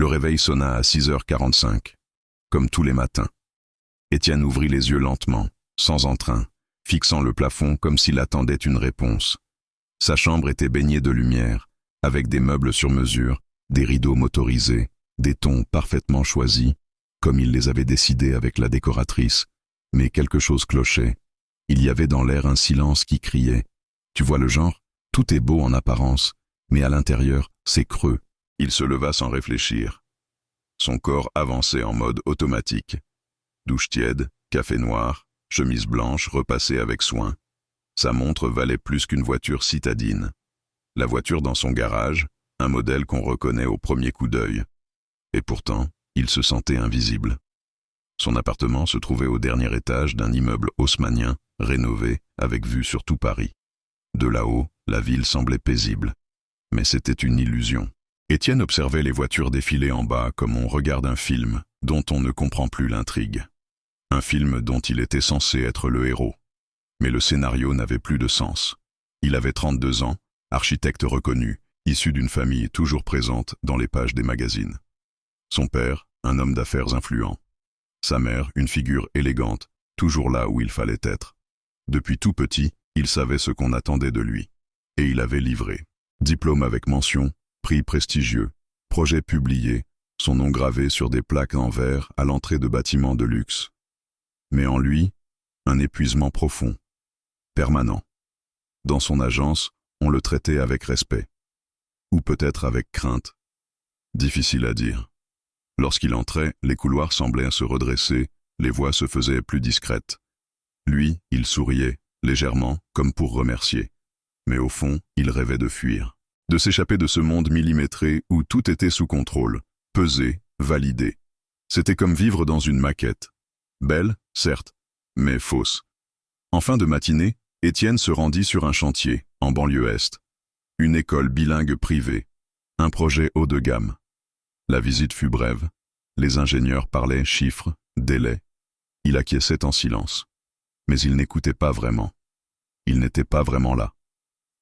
Le réveil sonna à 6h45, comme tous les matins. Étienne ouvrit les yeux lentement, sans entrain, fixant le plafond comme s'il attendait une réponse. Sa chambre était baignée de lumière, avec des meubles sur mesure, des rideaux motorisés, des tons parfaitement choisis, comme il les avait décidés avec la décoratrice. Mais quelque chose clochait. Il y avait dans l'air un silence qui criait. Tu vois le genre? Tout est beau en apparence, mais à l'intérieur, c'est creux. Il se leva sans réfléchir. Son corps avançait en mode automatique. Douche tiède, café noir, chemise blanche repassée avec soin. Sa montre valait plus qu'une voiture citadine. La voiture dans son garage, un modèle qu'on reconnaît au premier coup d'œil. Et pourtant, il se sentait invisible. Son appartement se trouvait au dernier étage d'un immeuble haussmannien, rénové, avec vue sur tout Paris. De là-haut, la ville semblait paisible. Mais c'était une illusion. Étienne observait les voitures défiler en bas comme on regarde un film dont on ne comprend plus l'intrigue. Un film dont il était censé être le héros. Mais le scénario n'avait plus de sens. Il avait 32 ans, architecte reconnu, issu d'une famille toujours présente dans les pages des magazines. Son père, un homme d'affaires influent. Sa mère, une figure élégante, toujours là où il fallait être. Depuis tout petit, il savait ce qu'on attendait de lui. Et il avait livré. Diplôme avec mention, prix prestigieux, projet publié, son nom gravé sur des plaques en verre à l'entrée de bâtiments de luxe. Mais en lui, un épuisement profond, permanent. Dans son agence, on le traitait avec respect. Ou peut-être avec crainte. Difficile à dire. Lorsqu'il entrait, les couloirs semblaient se redresser, les voix se faisaient plus discrètes. Lui, il souriait, légèrement, comme pour remercier. Mais au fond, il rêvait de fuir. De s'échapper de ce monde millimétré où tout était sous contrôle, pesé, validé. C'était comme vivre dans une maquette. Belle, certes, mais fausse. En fin de matinée, Étienne se rendit sur un chantier, en banlieue est. Une école bilingue privée. Un projet haut de gamme. La visite fut brève. Les ingénieurs parlaient chiffres, délais. Il acquiesçait en silence. Mais il n'écoutait pas vraiment. Il n'était pas vraiment là.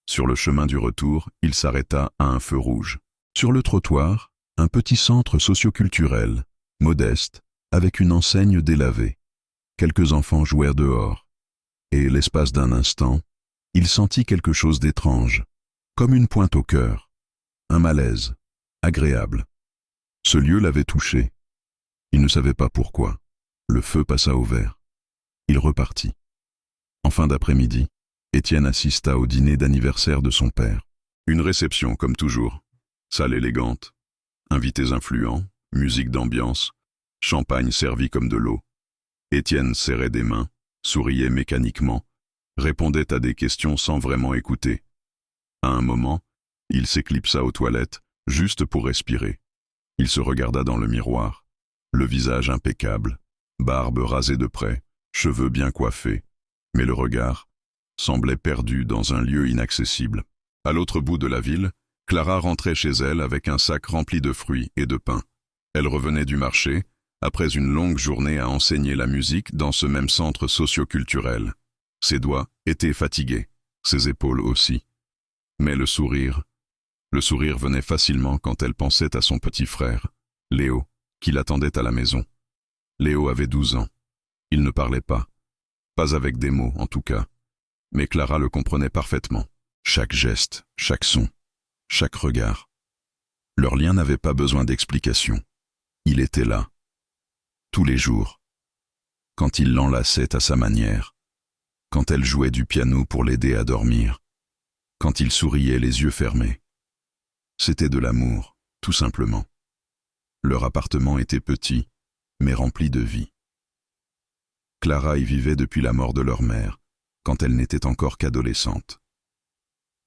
Sur le chemin du retour, il s'arrêta à un feu rouge. Sur le trottoir, un petit centre socioculturel, modeste, avec une enseigne délavée. Quelques enfants jouèrent dehors. Et l'espace d'un instant, il sentit quelque chose d'étrange, comme une pointe au cœur. Un malaise, agréable. Ce lieu l'avait touché. Il ne savait pas pourquoi. Le feu passa au vert. Il repartit. En fin d'après-midi, Étienne assista au dîner d'anniversaire de son père. Une réception comme toujours. Salle élégante, invités influents, musique d'ambiance, champagne servi comme de l'eau. Étienne serrait des mains, souriait mécaniquement, répondait à des questions sans vraiment écouter. À un moment, il s'éclipsa aux toilettes, juste pour respirer. Il se regarda dans le miroir, le visage impeccable, barbe rasée de près, cheveux bien coiffés, mais le regard semblait perdu dans un lieu inaccessible. À l'autre bout de la ville, Clara rentrait chez elle avec un sac rempli de fruits et de pain. Elle revenait du marché, après une longue journée à enseigner la musique dans ce même centre socio-culturel. Ses doigts étaient fatigués, ses épaules aussi. Mais le sourire venait facilement quand elle pensait à son petit frère, Léo, qui l'attendait à la maison. Léo avait 12 ans. Il ne parlait pas avec des mots en tout cas. Mais Clara le comprenait parfaitement. Chaque geste, chaque son, chaque regard. Leur lien n'avait pas besoin d'explication. Il était là. Tous les jours. Quand il l'enlaçait à sa manière. Quand elle jouait du piano pour l'aider à dormir. Quand il souriait les yeux fermés. C'était de l'amour, tout simplement. Leur appartement était petit, mais rempli de vie. Clara y vivait depuis la mort de leur mère, quand elle n'était encore qu'adolescente.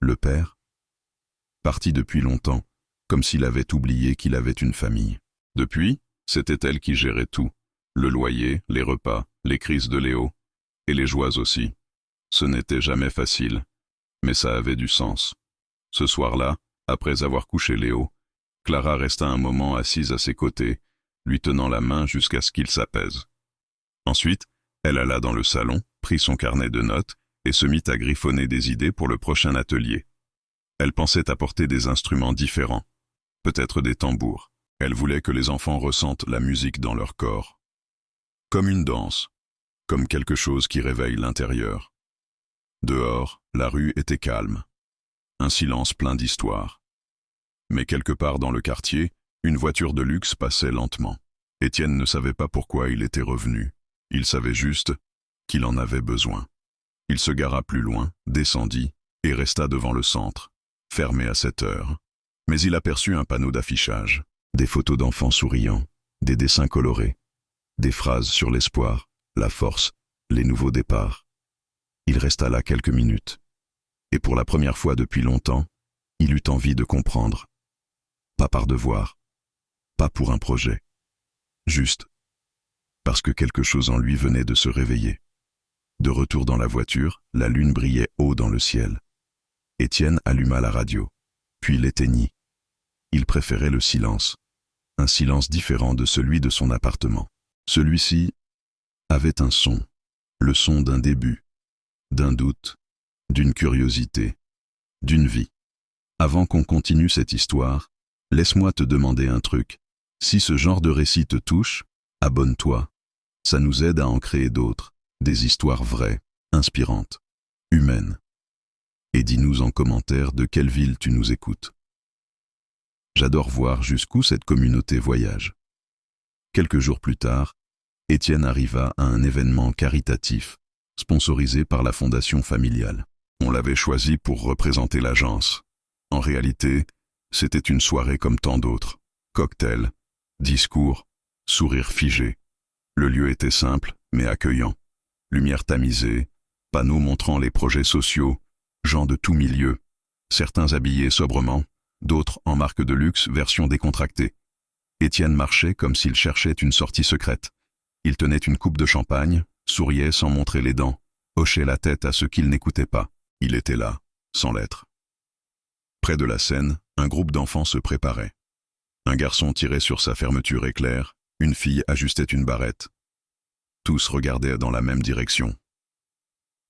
Le père? Parti depuis longtemps, comme s'il avait oublié qu'il avait une famille. Depuis, c'était elle qui gérait tout. Le loyer, les repas, les crises de Léo, et les joies aussi. Ce n'était jamais facile, mais ça avait du sens. Ce soir-là, après avoir couché Léo, Clara resta un moment assise à ses côtés, lui tenant la main jusqu'à ce qu'il s'apaise. Ensuite, elle alla dans le salon, prit son carnet de notes et se mit à griffonner des idées pour le prochain atelier. Elle pensait apporter des instruments différents, peut-être des tambours. Elle voulait que les enfants ressentent la musique dans leur corps. Comme une danse, comme quelque chose qui réveille l'intérieur. Dehors, la rue était calme. Un silence plein d'histoire. Mais quelque part dans le quartier, une voiture de luxe passait lentement. Étienne ne savait pas pourquoi il était revenu. Il savait juste qu'il en avait besoin. Il se gara plus loin, descendit, et resta devant le centre, fermé à 7 heures. Mais il aperçut un panneau d'affichage, des photos d'enfants souriants, des dessins colorés, des phrases sur l'espoir, la force, les nouveaux départs. Il resta là quelques minutes, et pour la première fois depuis longtemps, il eut envie de comprendre. Pas par devoir, pas pour un projet, juste parce que quelque chose en lui venait de se réveiller. De retour dans la voiture, la lune brillait haut dans le ciel. Étienne alluma la radio, puis l'éteignit. Il préférait le silence, un silence différent de celui de son appartement. Celui-ci avait un son, le son d'un début, d'un doute, d'une curiosité, d'une vie. Avant qu'on continue cette histoire, laisse-moi te demander un truc. Si ce genre de récit te touche, abonne-toi. Ça nous aide à en créer d'autres, des histoires vraies, inspirantes, humaines. Et dis-nous en commentaire de quelle ville tu nous écoutes. J'adore voir jusqu'où cette communauté voyage. Quelques jours plus tard, Étienne arriva à un événement caritatif, sponsorisé par la Fondation familiale. On l'avait choisi pour représenter l'agence. En réalité, c'était une soirée comme tant d'autres. Cocktail, discours, sourire figé. Le lieu était simple, mais accueillant. Lumière tamisée, panneaux montrant les projets sociaux, gens de tout milieu. Certains habillés sobrement, d'autres en marque de luxe, version décontractée. Étienne marchait comme s'il cherchait une sortie secrète. Il tenait une coupe de champagne, souriait sans montrer les dents, hochait la tête à ceux qu'il n'écoutait pas. Il était là, sans l'être. Près de la scène, un groupe d'enfants se préparait. Un garçon tirait sur sa fermeture éclair, une fille ajustait une barrette. Tous regardaient dans la même direction.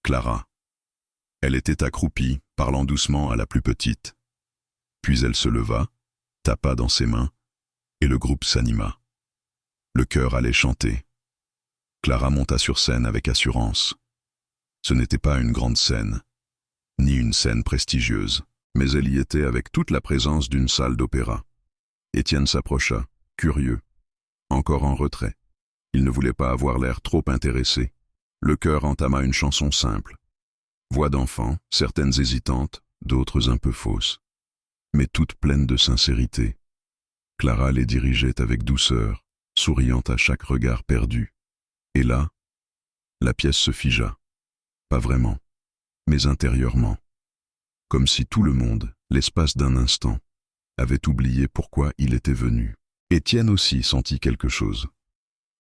Clara. Elle était accroupie, parlant doucement à la plus petite. Puis elle se leva, tapa dans ses mains, et le groupe s'anima. Le chœur allait chanter. Clara monta sur scène avec assurance. Ce n'était pas une grande scène, ni une scène prestigieuse, mais elle y était avec toute la présence d'une salle d'opéra. Étienne s'approcha, curieux, encore en retrait. Il ne voulait pas avoir l'air trop intéressé. Le chœur entama une chanson simple. Voix d'enfant, certaines hésitantes, d'autres un peu fausses, mais toutes pleines de sincérité. Clara les dirigeait avec douceur, souriant à chaque regard perdu. Et là, la pièce se figea. Pas vraiment, mais intérieurement. Comme si tout le monde, l'espace d'un instant, avait oublié pourquoi il était venu. Étienne aussi sentit quelque chose,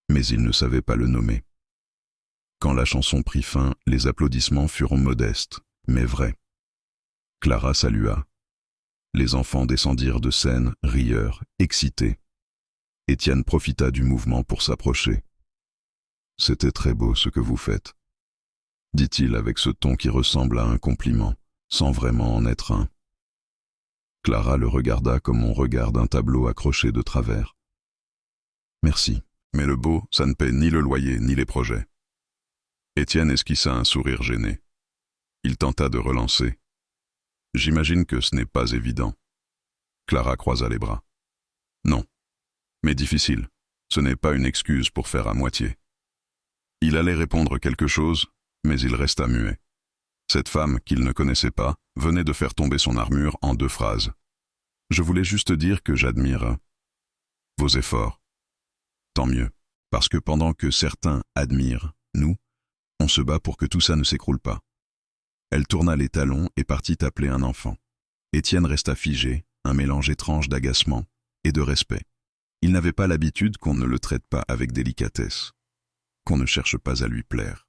mais il ne savait pas le nommer. Quand la chanson prit fin, les applaudissements furent modestes, mais vrais. Clara salua. Les enfants descendirent de scène, rieurs, excités. Étienne profita du mouvement pour s'approcher. « C'était très beau ce que vous faites », dit-il avec ce ton qui ressemble à un compliment, sans vraiment en être un. Clara le regarda comme on regarde un tableau accroché de travers. « Merci, mais le beau, ça ne paie ni le loyer ni les projets. » Étienne esquissa un sourire gêné. Il tenta de relancer. « J'imagine que ce n'est pas évident. » Clara croisa les bras. « Non, mais difficile. Ce n'est pas une excuse pour faire à moitié. » Il allait répondre quelque chose, mais il resta muet. Cette femme, qu'il ne connaissait pas, venait de faire tomber son armure en 2 phrases. « Je voulais juste dire que j'admire vos efforts. » Tant mieux, parce que pendant que certains admirent, nous, on se bat pour que tout ça ne s'écroule pas. Elle tourna les talons et partit appeler un enfant. Étienne resta figé, un mélange étrange d'agacement et de respect. Il n'avait pas l'habitude qu'on ne le traite pas avec délicatesse, qu'on ne cherche pas à lui plaire.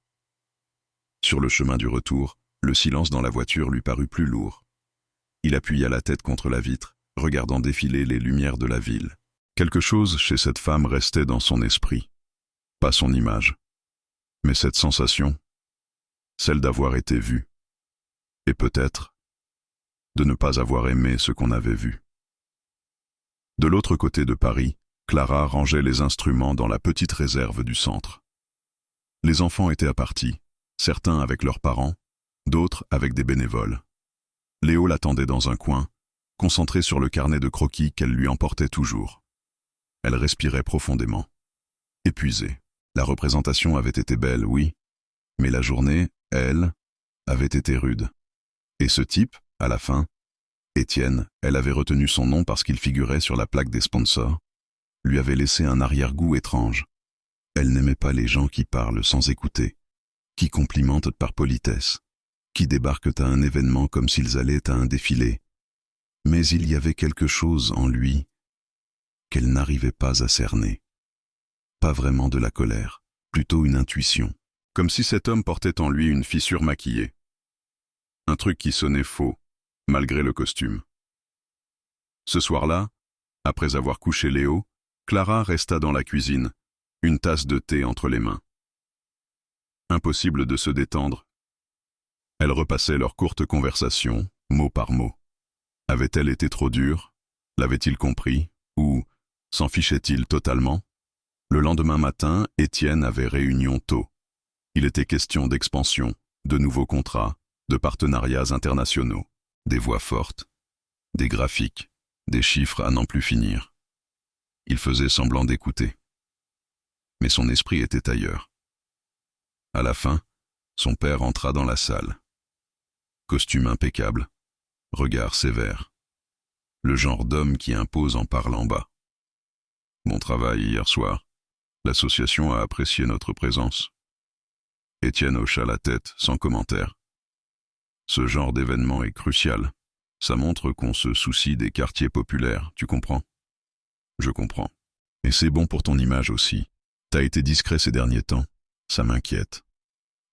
Sur le chemin du retour, le silence dans la voiture lui parut plus lourd. Il appuya la tête contre la vitre, regardant défiler les lumières de la ville. Quelque chose chez cette femme restait dans son esprit. Pas son image, mais cette sensation, celle d'avoir été vu. Et peut-être de ne pas avoir aimé ce qu'on avait vu. De l'autre côté de Paris, Clara rangeait les instruments dans la petite réserve du centre. Les enfants étaient à partie, certains avec leurs parents, d'autres avec des bénévoles. Léo l'attendait dans un coin, concentrée sur le carnet de croquis qu'elle lui emportait toujours. Elle respirait profondément. Épuisée. La représentation avait été belle, oui, mais la journée, elle, avait été rude. Et ce type, à la fin, Étienne, elle avait retenu son nom parce qu'il figurait sur la plaque des sponsors, lui avait laissé un arrière-goût étrange. Elle n'aimait pas les gens qui parlent sans écouter, qui complimentent par politesse, qui débarquent à un événement comme s'ils allaient à un défilé. Mais il y avait quelque chose en lui qu'elle n'arrivait pas à cerner. Pas vraiment de la colère, plutôt une intuition, comme si cet homme portait en lui une fissure maquillée. Un truc qui sonnait faux, malgré le costume. Ce soir-là, après avoir couché Léo, Clara resta dans la cuisine, une tasse de thé entre les mains. Impossible de se détendre. Elle repassait leur courte conversation, mot par mot. Avait-elle été trop dure? L'avait-il compris? Ou s'en fichait-il totalement? Le lendemain matin, Étienne avait réunion tôt. Il était question d'expansion, de nouveaux contrats, de partenariats internationaux, des voix fortes, des graphiques, des chiffres à n'en plus finir. Il faisait semblant d'écouter. Mais son esprit était ailleurs. À la fin, son père entra dans la salle. Costume impeccable, regard sévère. Le genre d'homme qui impose en parlant bas. Bon travail hier soir. L'association a apprécié notre présence. Étienne hocha la tête sans commentaire. Ce genre d'événement est crucial. Ça montre qu'on se soucie des quartiers populaires, tu comprends? Je comprends. Et c'est bon pour ton image aussi. T'as été discret ces derniers temps. Ça m'inquiète.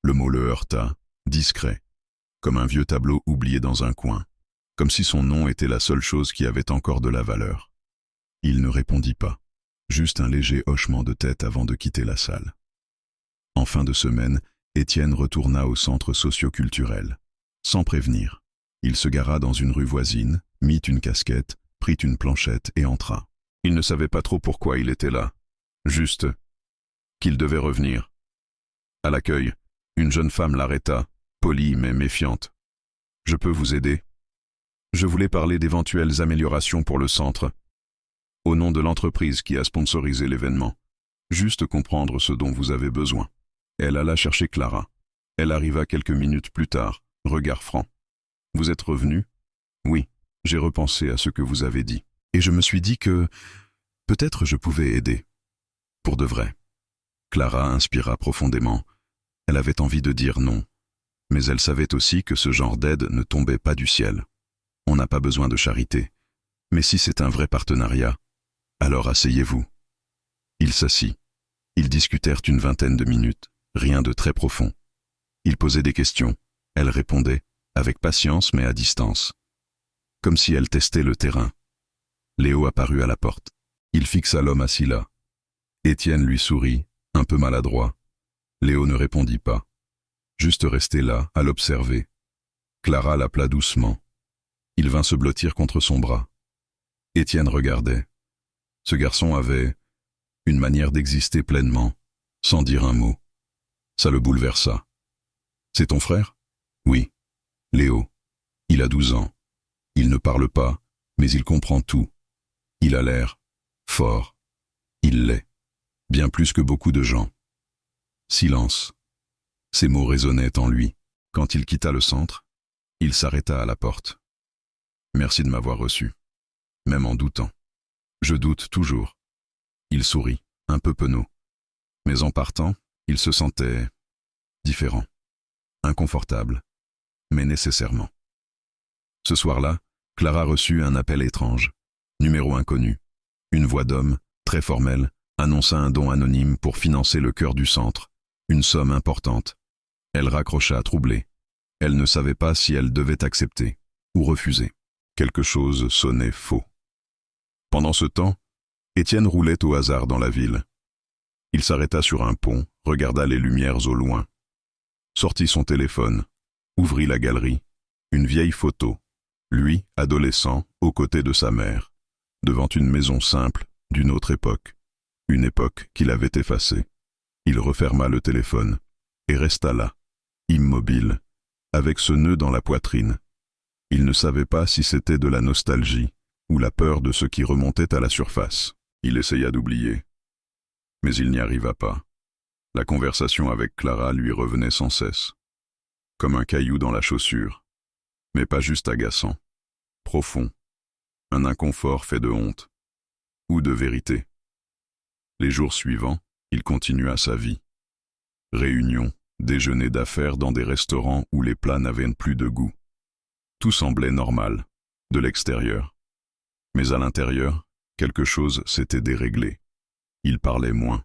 Le mot le heurta, discret, comme un vieux tableau oublié dans un coin, comme si son nom était la seule chose qui avait encore de la valeur. Il ne répondit pas, juste un léger hochement de tête avant de quitter la salle. En fin de semaine, Étienne retourna au centre socio-culturel. Sans prévenir, il se gara dans une rue voisine, mit une casquette, prit une planchette et entra. Il ne savait pas trop pourquoi il était là, juste qu'il devait revenir. À l'accueil, une jeune femme l'arrêta, polie mais méfiante. « Je peux vous aider ? Je voulais parler d'éventuelles améliorations pour le centre, au nom de l'entreprise qui a sponsorisé l'événement. Juste comprendre ce dont vous avez besoin. » Elle alla chercher Clara. Elle arriva quelques minutes plus tard, regard franc. « Vous êtes revenu ? Oui, j'ai repensé à ce que vous avez dit. Et je me suis dit que peut-être je pouvais aider. Pour de vrai. » Clara inspira profondément. Elle avait envie de dire non, mais elle savait aussi que ce genre d'aide ne tombait pas du ciel. On n'a pas besoin de charité. Mais si c'est un vrai partenariat, alors asseyez-vous. Il s'assit. Ils discutèrent une vingtaine de minutes, rien de très profond. Il posait des questions, elle répondait, avec patience mais à distance. Comme si elle testait le terrain. Léo apparut à la porte. Il fixa l'homme assis là. Étienne lui sourit, un peu maladroit. Léo ne répondit pas. Juste resté là, à l'observer. Clara l'appela doucement. Il vint se blottir contre son bras. Étienne regardait. Ce garçon avait une manière d'exister pleinement, sans dire un mot. Ça le bouleversa. « C'est ton frère ?»« Oui. Léo. Il a 12 ans. Il ne parle pas, mais il comprend tout. Il a l'air fort. Il l'est. Bien plus que beaucoup de gens. » Silence. Ces mots résonnaient en lui. Quand il quitta le centre, il s'arrêta à la porte. « Merci de m'avoir reçu. Même en doutant. Je doute toujours. » Il sourit, un peu penaud. Mais en partant, il se sentait différent, inconfortable, mais nécessairement. Ce soir-là, Clara reçut un appel étrange, numéro inconnu. Une voix d'homme, très formelle, annonça un don anonyme pour financer le cœur du centre, une somme importante. Elle raccrocha troublée. Elle ne savait pas si elle devait accepter ou refuser. Quelque chose sonnait faux. Pendant ce temps, Étienne roulait au hasard dans la ville. Il s'arrêta sur un pont, regarda les lumières au loin. Sortit son téléphone, ouvrit la galerie, une vieille photo. Lui, adolescent, aux côtés de sa mère. devant une maison simple, d'une autre époque, une époque qu'il avait effacée. Il referma le téléphone et resta là, immobile, avec ce nœud dans la poitrine. Il ne savait pas si c'était de la nostalgie ou la peur de ce qui remontait à la surface. Il essaya d'oublier, mais il n'y arriva pas. La conversation avec Clara lui revenait sans cesse, comme un caillou dans la chaussure, mais pas juste agaçant, profond, un inconfort fait de honte ou de vérité. Les jours suivants, il continua sa vie. Réunions, déjeuners d'affaires dans des restaurants où les plats n'avaient plus de goût. Tout semblait normal, de l'extérieur. Mais à l'intérieur, quelque chose s'était déréglé. Il parlait moins,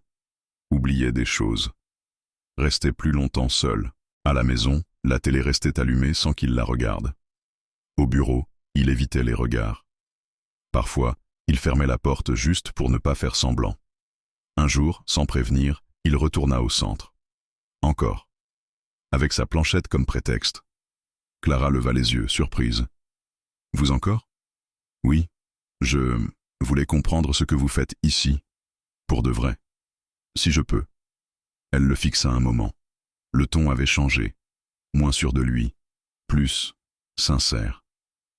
oubliait des choses, restait plus longtemps seul. À la maison, la télé restait allumée sans qu'il la regarde. Au bureau, il évitait les regards. Parfois, il fermait la porte juste pour ne pas faire semblant. Un jour, sans prévenir, il retourna au centre. Encore. Avec sa planchette comme prétexte. Clara leva les yeux, surprise. « Vous encore ? » ?»« Oui, je voulais comprendre ce que vous faites ici, pour de vrai. Si je peux. » Elle le fixa un moment. Le ton avait changé, moins sûr de lui, plus sincère.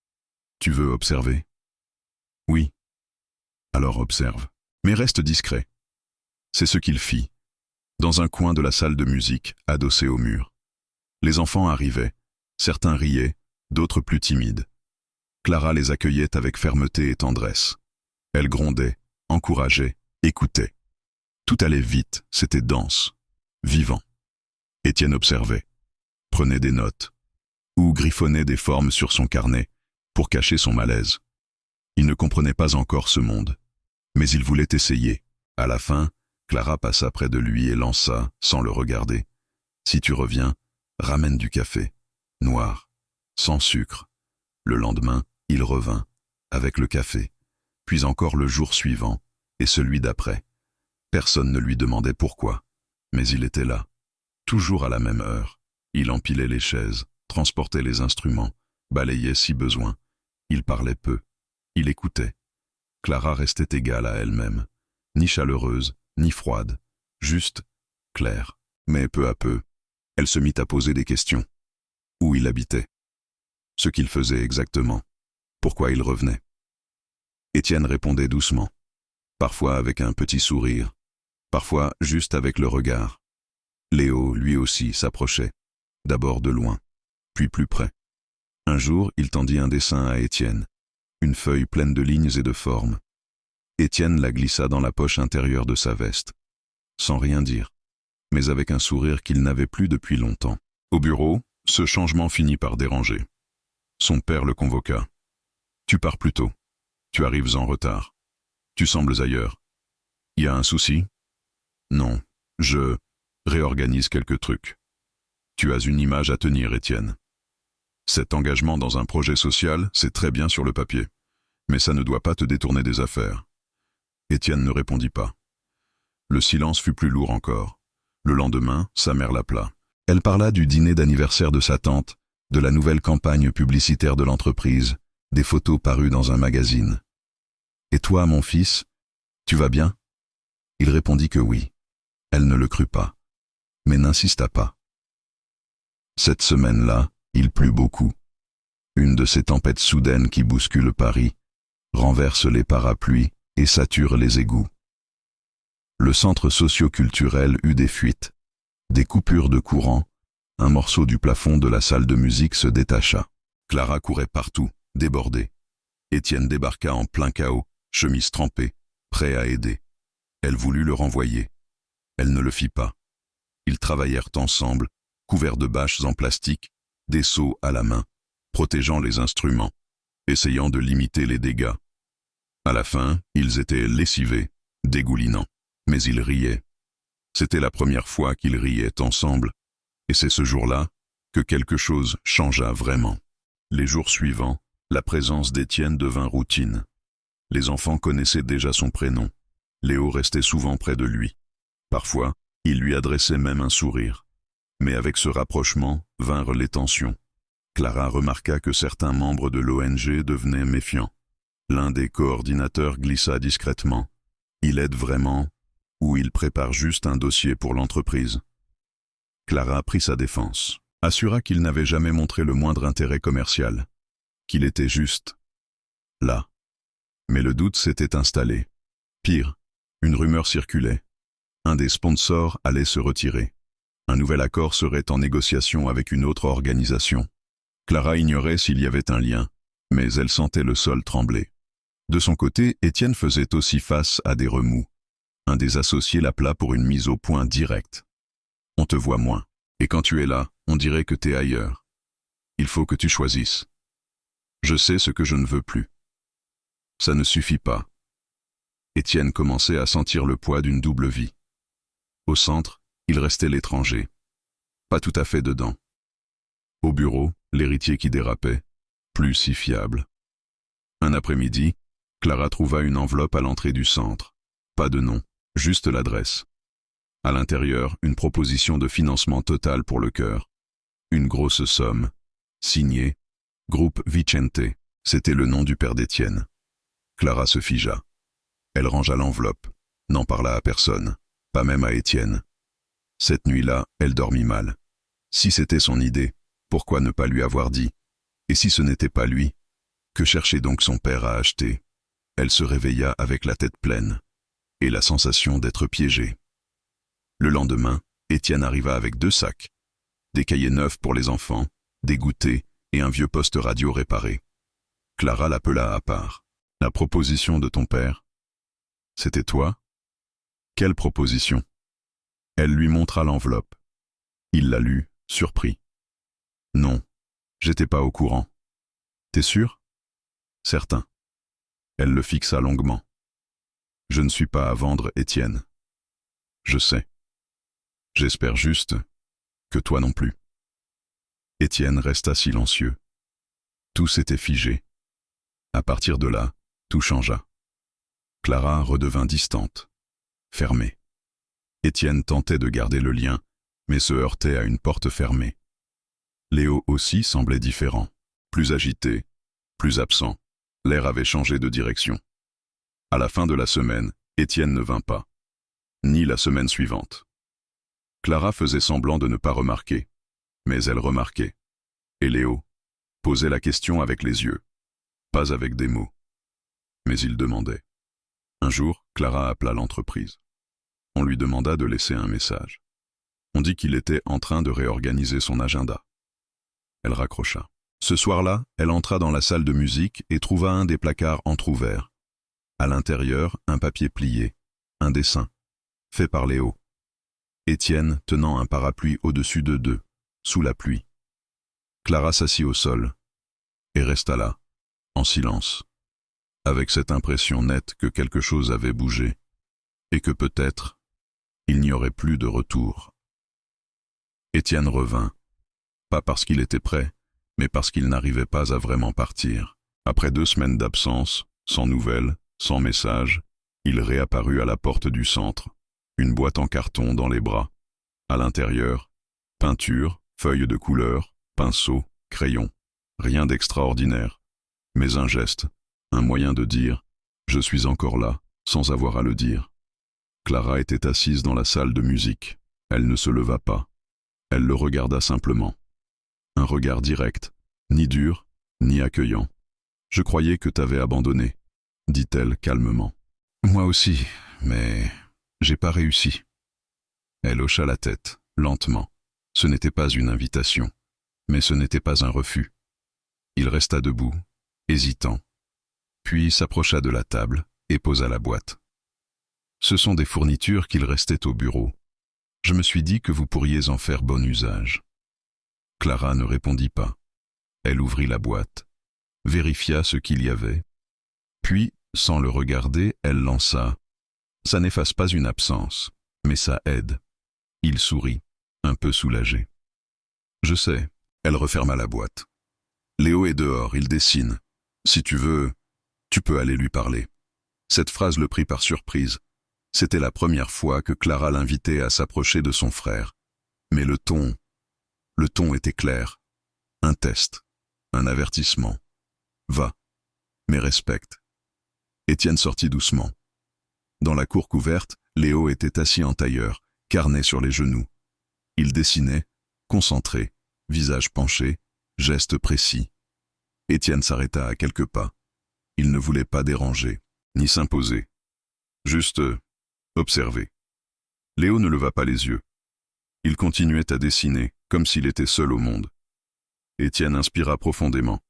« Tu veux observer ? » ?»« Oui. » »« Alors observe, mais reste discret. » C'est ce qu'il fit, dans un coin de la salle de musique, adossé au mur. Les enfants arrivaient, certains riaient, d'autres plus timides. Clara les accueillait avec fermeté et tendresse. Elle grondait, encourageait, écoutait. Tout allait vite, c'était dense, vivant. Étienne observait, prenait des notes, ou griffonnait des formes sur son carnet pour cacher son malaise. Il ne comprenait pas encore ce monde, mais il voulait essayer. À la fin, Clara passa près de lui et lança, sans le regarder. « Si tu reviens, ramène du café, noir, sans sucre. » Le lendemain, il revint, avec le café, puis encore le jour suivant, et celui d'après. Personne ne lui demandait pourquoi, mais il était là, toujours à la même heure. Il empilait les chaises, transportait les instruments, balayait si besoin. Il parlait peu, il écoutait. Clara restait égale à elle-même, ni chaleureuse, ni froide, juste claire. Mais peu à peu, elle se mit à poser des questions. Où il habitait ? Ce qu'il faisait exactement ? Pourquoi il revenait ? Étienne répondait doucement, parfois avec un petit sourire, parfois juste avec le regard. Léo, lui aussi, s'approchait, d'abord de loin, puis plus près. Un jour, il tendit un dessin à Étienne, une feuille pleine de lignes et de formes. Étienne la glissa dans la poche intérieure de sa veste, sans rien dire, mais avec un sourire qu'il n'avait plus depuis longtemps. Au bureau, ce changement finit par déranger. Son père le convoqua. « Tu pars plus tôt. Tu arrives en retard. Tu sembles ailleurs. Y a un souci ? » ?»« Non, je réorganise quelques trucs. Tu as une image à tenir, Étienne. Cet engagement dans un projet social, c'est très bien sur le papier, mais ça ne doit pas te détourner des affaires. » Étienne ne répondit pas. Le silence fut plus lourd encore. Le lendemain, sa mère l'appela. Elle parla du dîner d'anniversaire de sa tante, de la nouvelle campagne publicitaire de l'entreprise, des photos parues dans un magazine. « Et toi, mon fils, tu vas bien ?» Il répondit que oui. Elle ne le crut pas, mais n'insista pas. Cette semaine-là, il plut beaucoup. Une de ces tempêtes soudaines qui bousculent Paris, renversent les parapluies et saturent les égouts. Le centre socio-culturel eut des fuites, des coupures de courant, un morceau du plafond de la salle de musique se détacha. Clara courait partout, débordée. Étienne débarqua en plein chaos, chemise trempée, prêt à aider. Elle voulut le renvoyer. Elle ne le fit pas. Ils travaillèrent ensemble, couverts de bâches en plastique, des seaux à la main, protégeant les instruments, essayant de limiter les dégâts. À la fin, ils étaient lessivés, dégoulinants, mais ils riaient. C'était la première fois qu'ils riaient ensemble, et c'est ce jour-là que quelque chose changea vraiment. Les jours suivants, la présence d'Étienne devint routine. Les enfants connaissaient déjà son prénom. Léo restait souvent près de lui. Parfois, il lui adressait même un sourire. Mais avec ce rapprochement vinrent les tensions. Clara remarqua que certains membres de l'ONG devenaient méfiants. L'un des coordinateurs glissa discrètement. Il aide vraiment, ou il prépare juste un dossier pour l'entreprise. Clara prit sa défense, assura qu'il n'avait jamais montré le moindre intérêt commercial, qu'il était juste là. Mais le doute s'était installé. Pire, une rumeur circulait. Un des sponsors allait se retirer. Un nouvel accord serait en négociation avec une autre organisation. Clara ignorait s'il y avait un lien, mais elle sentait le sol trembler. De son côté, Étienne faisait aussi face à des remous. Un des associés l'appela pour une mise au point directe. On te voit moins, et quand tu es là, on dirait que t'es ailleurs. Il faut que tu choisisses. Je sais ce que je ne veux plus. Ça ne suffit pas. Étienne commençait à sentir le poids d'une double vie. Au centre, il restait l'étranger. Pas tout à fait dedans. Au bureau, l'héritier qui dérapait, plus si fiable. Un après-midi, Clara trouva une enveloppe à l'entrée du centre. Pas de nom, juste l'adresse. À l'intérieur, une proposition de financement total pour le chœur. Une grosse somme. Signé Groupe Vicente. C'était le nom du père d'Étienne. Clara se figea. Elle rangea l'enveloppe, n'en parla à personne, pas même à Étienne. Cette nuit-là, elle dormit mal. Si c'était son idée, pourquoi ne pas lui avoir dit? Et si ce n'était pas lui, que cherchait donc son père à acheter? Elle se réveilla avec la tête pleine, et la sensation d'être piégée. Le lendemain, Étienne arriva avec 2 sacs. Des cahiers neufs pour les enfants, des goûters et un vieux poste radio réparé. Clara l'appela à part. La proposition de ton père? C'était toi? Quelle proposition? Elle lui montra l'enveloppe. Il la lut, surpris. Non, j'étais pas au courant. T'es sûr? Certain. Elle le fixa longuement. Je ne suis pas à vendre, Étienne. Je sais. J'espère juste que toi non plus. Étienne resta silencieux. Tout s'était figé. À partir de là, tout changea. Clara redevint distante, fermée. Étienne tentait de garder le lien, mais se heurtait à une porte fermée. Léo aussi semblait différent, plus agité, plus absent. L'air avait changé de direction. À la fin de la semaine, Étienne ne vint pas. Ni la semaine suivante. Clara faisait semblant de ne pas remarquer, mais elle remarquait. Et Léo posait la question avec les yeux, pas avec des mots. Mais il demandait. Un jour, Clara appela l'entreprise. On lui demanda de laisser un message. On dit qu'il était en train de réorganiser son agenda. Elle raccrocha. Ce soir-là, elle entra dans la salle de musique et trouva un des placards entr'ouverts. À l'intérieur, un papier plié, un dessin, fait par Léo. Étienne tenant un parapluie au-dessus d'eux, sous la pluie. Clara s'assit au sol et resta là, en silence, avec cette impression nette que quelque chose avait bougé et que peut-être il n'y aurait plus de retour. Étienne revint, pas parce qu'il était prêt, mais parce qu'il n'arrivait pas à vraiment partir. Après 2 semaines d'absence, sans nouvelles, sans message, il réapparut à la porte du centre, une boîte en carton dans les bras. À l'intérieur, peinture, feuilles de couleur, pinceau, crayon. Rien d'extraordinaire, mais un geste, un moyen de dire « Je suis encore là », sans avoir à le dire. Clara était assise dans la salle de musique. Elle ne se leva pas. Elle le regarda simplement. Un regard direct, ni dur, ni accueillant. « Je croyais que t'avais abandonné », dit-elle calmement. « Moi aussi, mais j'ai pas réussi. » Elle hocha la tête, lentement. Ce n'était pas une invitation, mais ce n'était pas un refus. Il resta debout, hésitant, puis s'approcha de la table et posa la boîte. « Ce sont des fournitures qu'il restait au bureau. Je me suis dit que vous pourriez en faire bon usage. » Clara ne répondit pas. Elle ouvrit la boîte, vérifia ce qu'il y avait, puis, sans le regarder, elle lança « Ça n'efface pas une absence, mais ça aide. » Il sourit, un peu soulagé. « Je sais. » Elle referma la boîte. « Léo est dehors, il dessine. Si tu veux, tu peux aller lui parler. » Cette phrase le prit par surprise. C'était la première fois que Clara l'invitait à s'approcher de son frère. Mais le ton était clair. Un test, un avertissement. Va, mais respecte. Étienne sortit doucement. Dans la cour couverte, Léo était assis en tailleur, carnet sur les genoux. Il dessinait, concentré, visage penché, geste précis. Étienne s'arrêta à quelques pas. Il ne voulait pas déranger, ni s'imposer. Juste observer. Léo ne leva pas les yeux. Il continuait à dessiner, comme s'il était seul au monde. Étienne inspira profondément,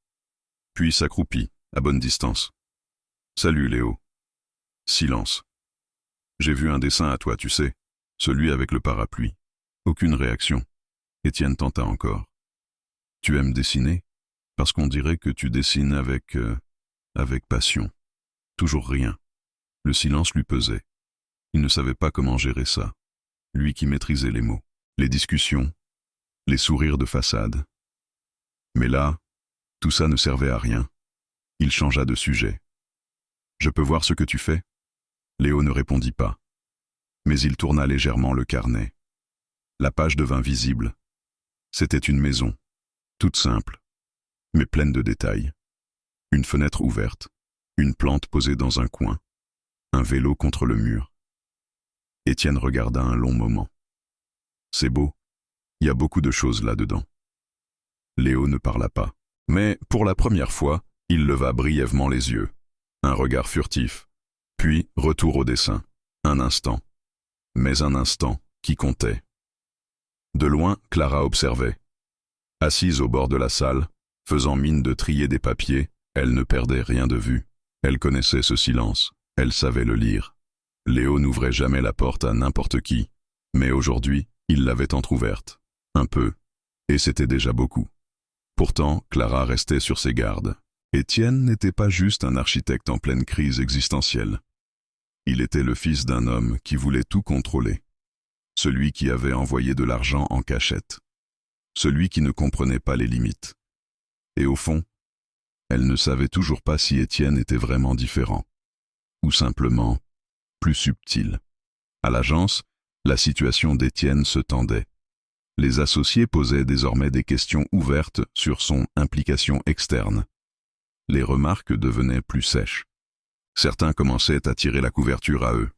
puis s'accroupit, à bonne distance. « Salut, Léo. » Silence. « J'ai vu un dessin à toi, tu sais, celui avec le parapluie. » Aucune réaction. Étienne tenta encore. « Tu aimes dessiner? Parce qu'on dirait que tu dessines avec passion. » Toujours rien. Le silence lui pesait. Il ne savait pas comment gérer ça. Lui qui maîtrisait les mots, les discussions, les sourires de façade. Mais là, tout ça ne servait à rien. Il changea de sujet. « Je peux voir ce que tu fais ?» Léo ne répondit pas. Mais il tourna légèrement le carnet. La page devint visible. C'était une maison, toute simple, mais pleine de détails. Une fenêtre ouverte, une plante posée dans un coin, un vélo contre le mur. Étienne regarda un long moment. C'est beau, il y a beaucoup de choses là-dedans. Léo ne parla pas, mais pour la première fois, il leva brièvement les yeux. Un regard furtif, puis retour au dessin. Un instant, mais un instant qui comptait. De loin, Clara observait. Assise au bord de la salle, faisant mine de trier des papiers, elle ne perdait rien de vue. Elle connaissait ce silence, elle savait le lire. Léo n'ouvrait jamais la porte à n'importe qui, mais aujourd'hui, il l'avait entr'ouverte. Un peu, et c'était déjà beaucoup. Pourtant, Clara restait sur ses gardes. Étienne n'était pas juste un architecte en pleine crise existentielle. Il était le fils d'un homme qui voulait tout contrôler. Celui qui avait envoyé de l'argent en cachette. Celui qui ne comprenait pas les limites. Et au fond, elle ne savait toujours pas si Étienne était vraiment différent. Ou simplement plus subtil. À l'agence, la situation d'Étienne se tendait. Les associés posaient désormais des questions ouvertes sur son implication externe. Les remarques devenaient plus sèches. Certains commençaient à tirer la couverture à eux.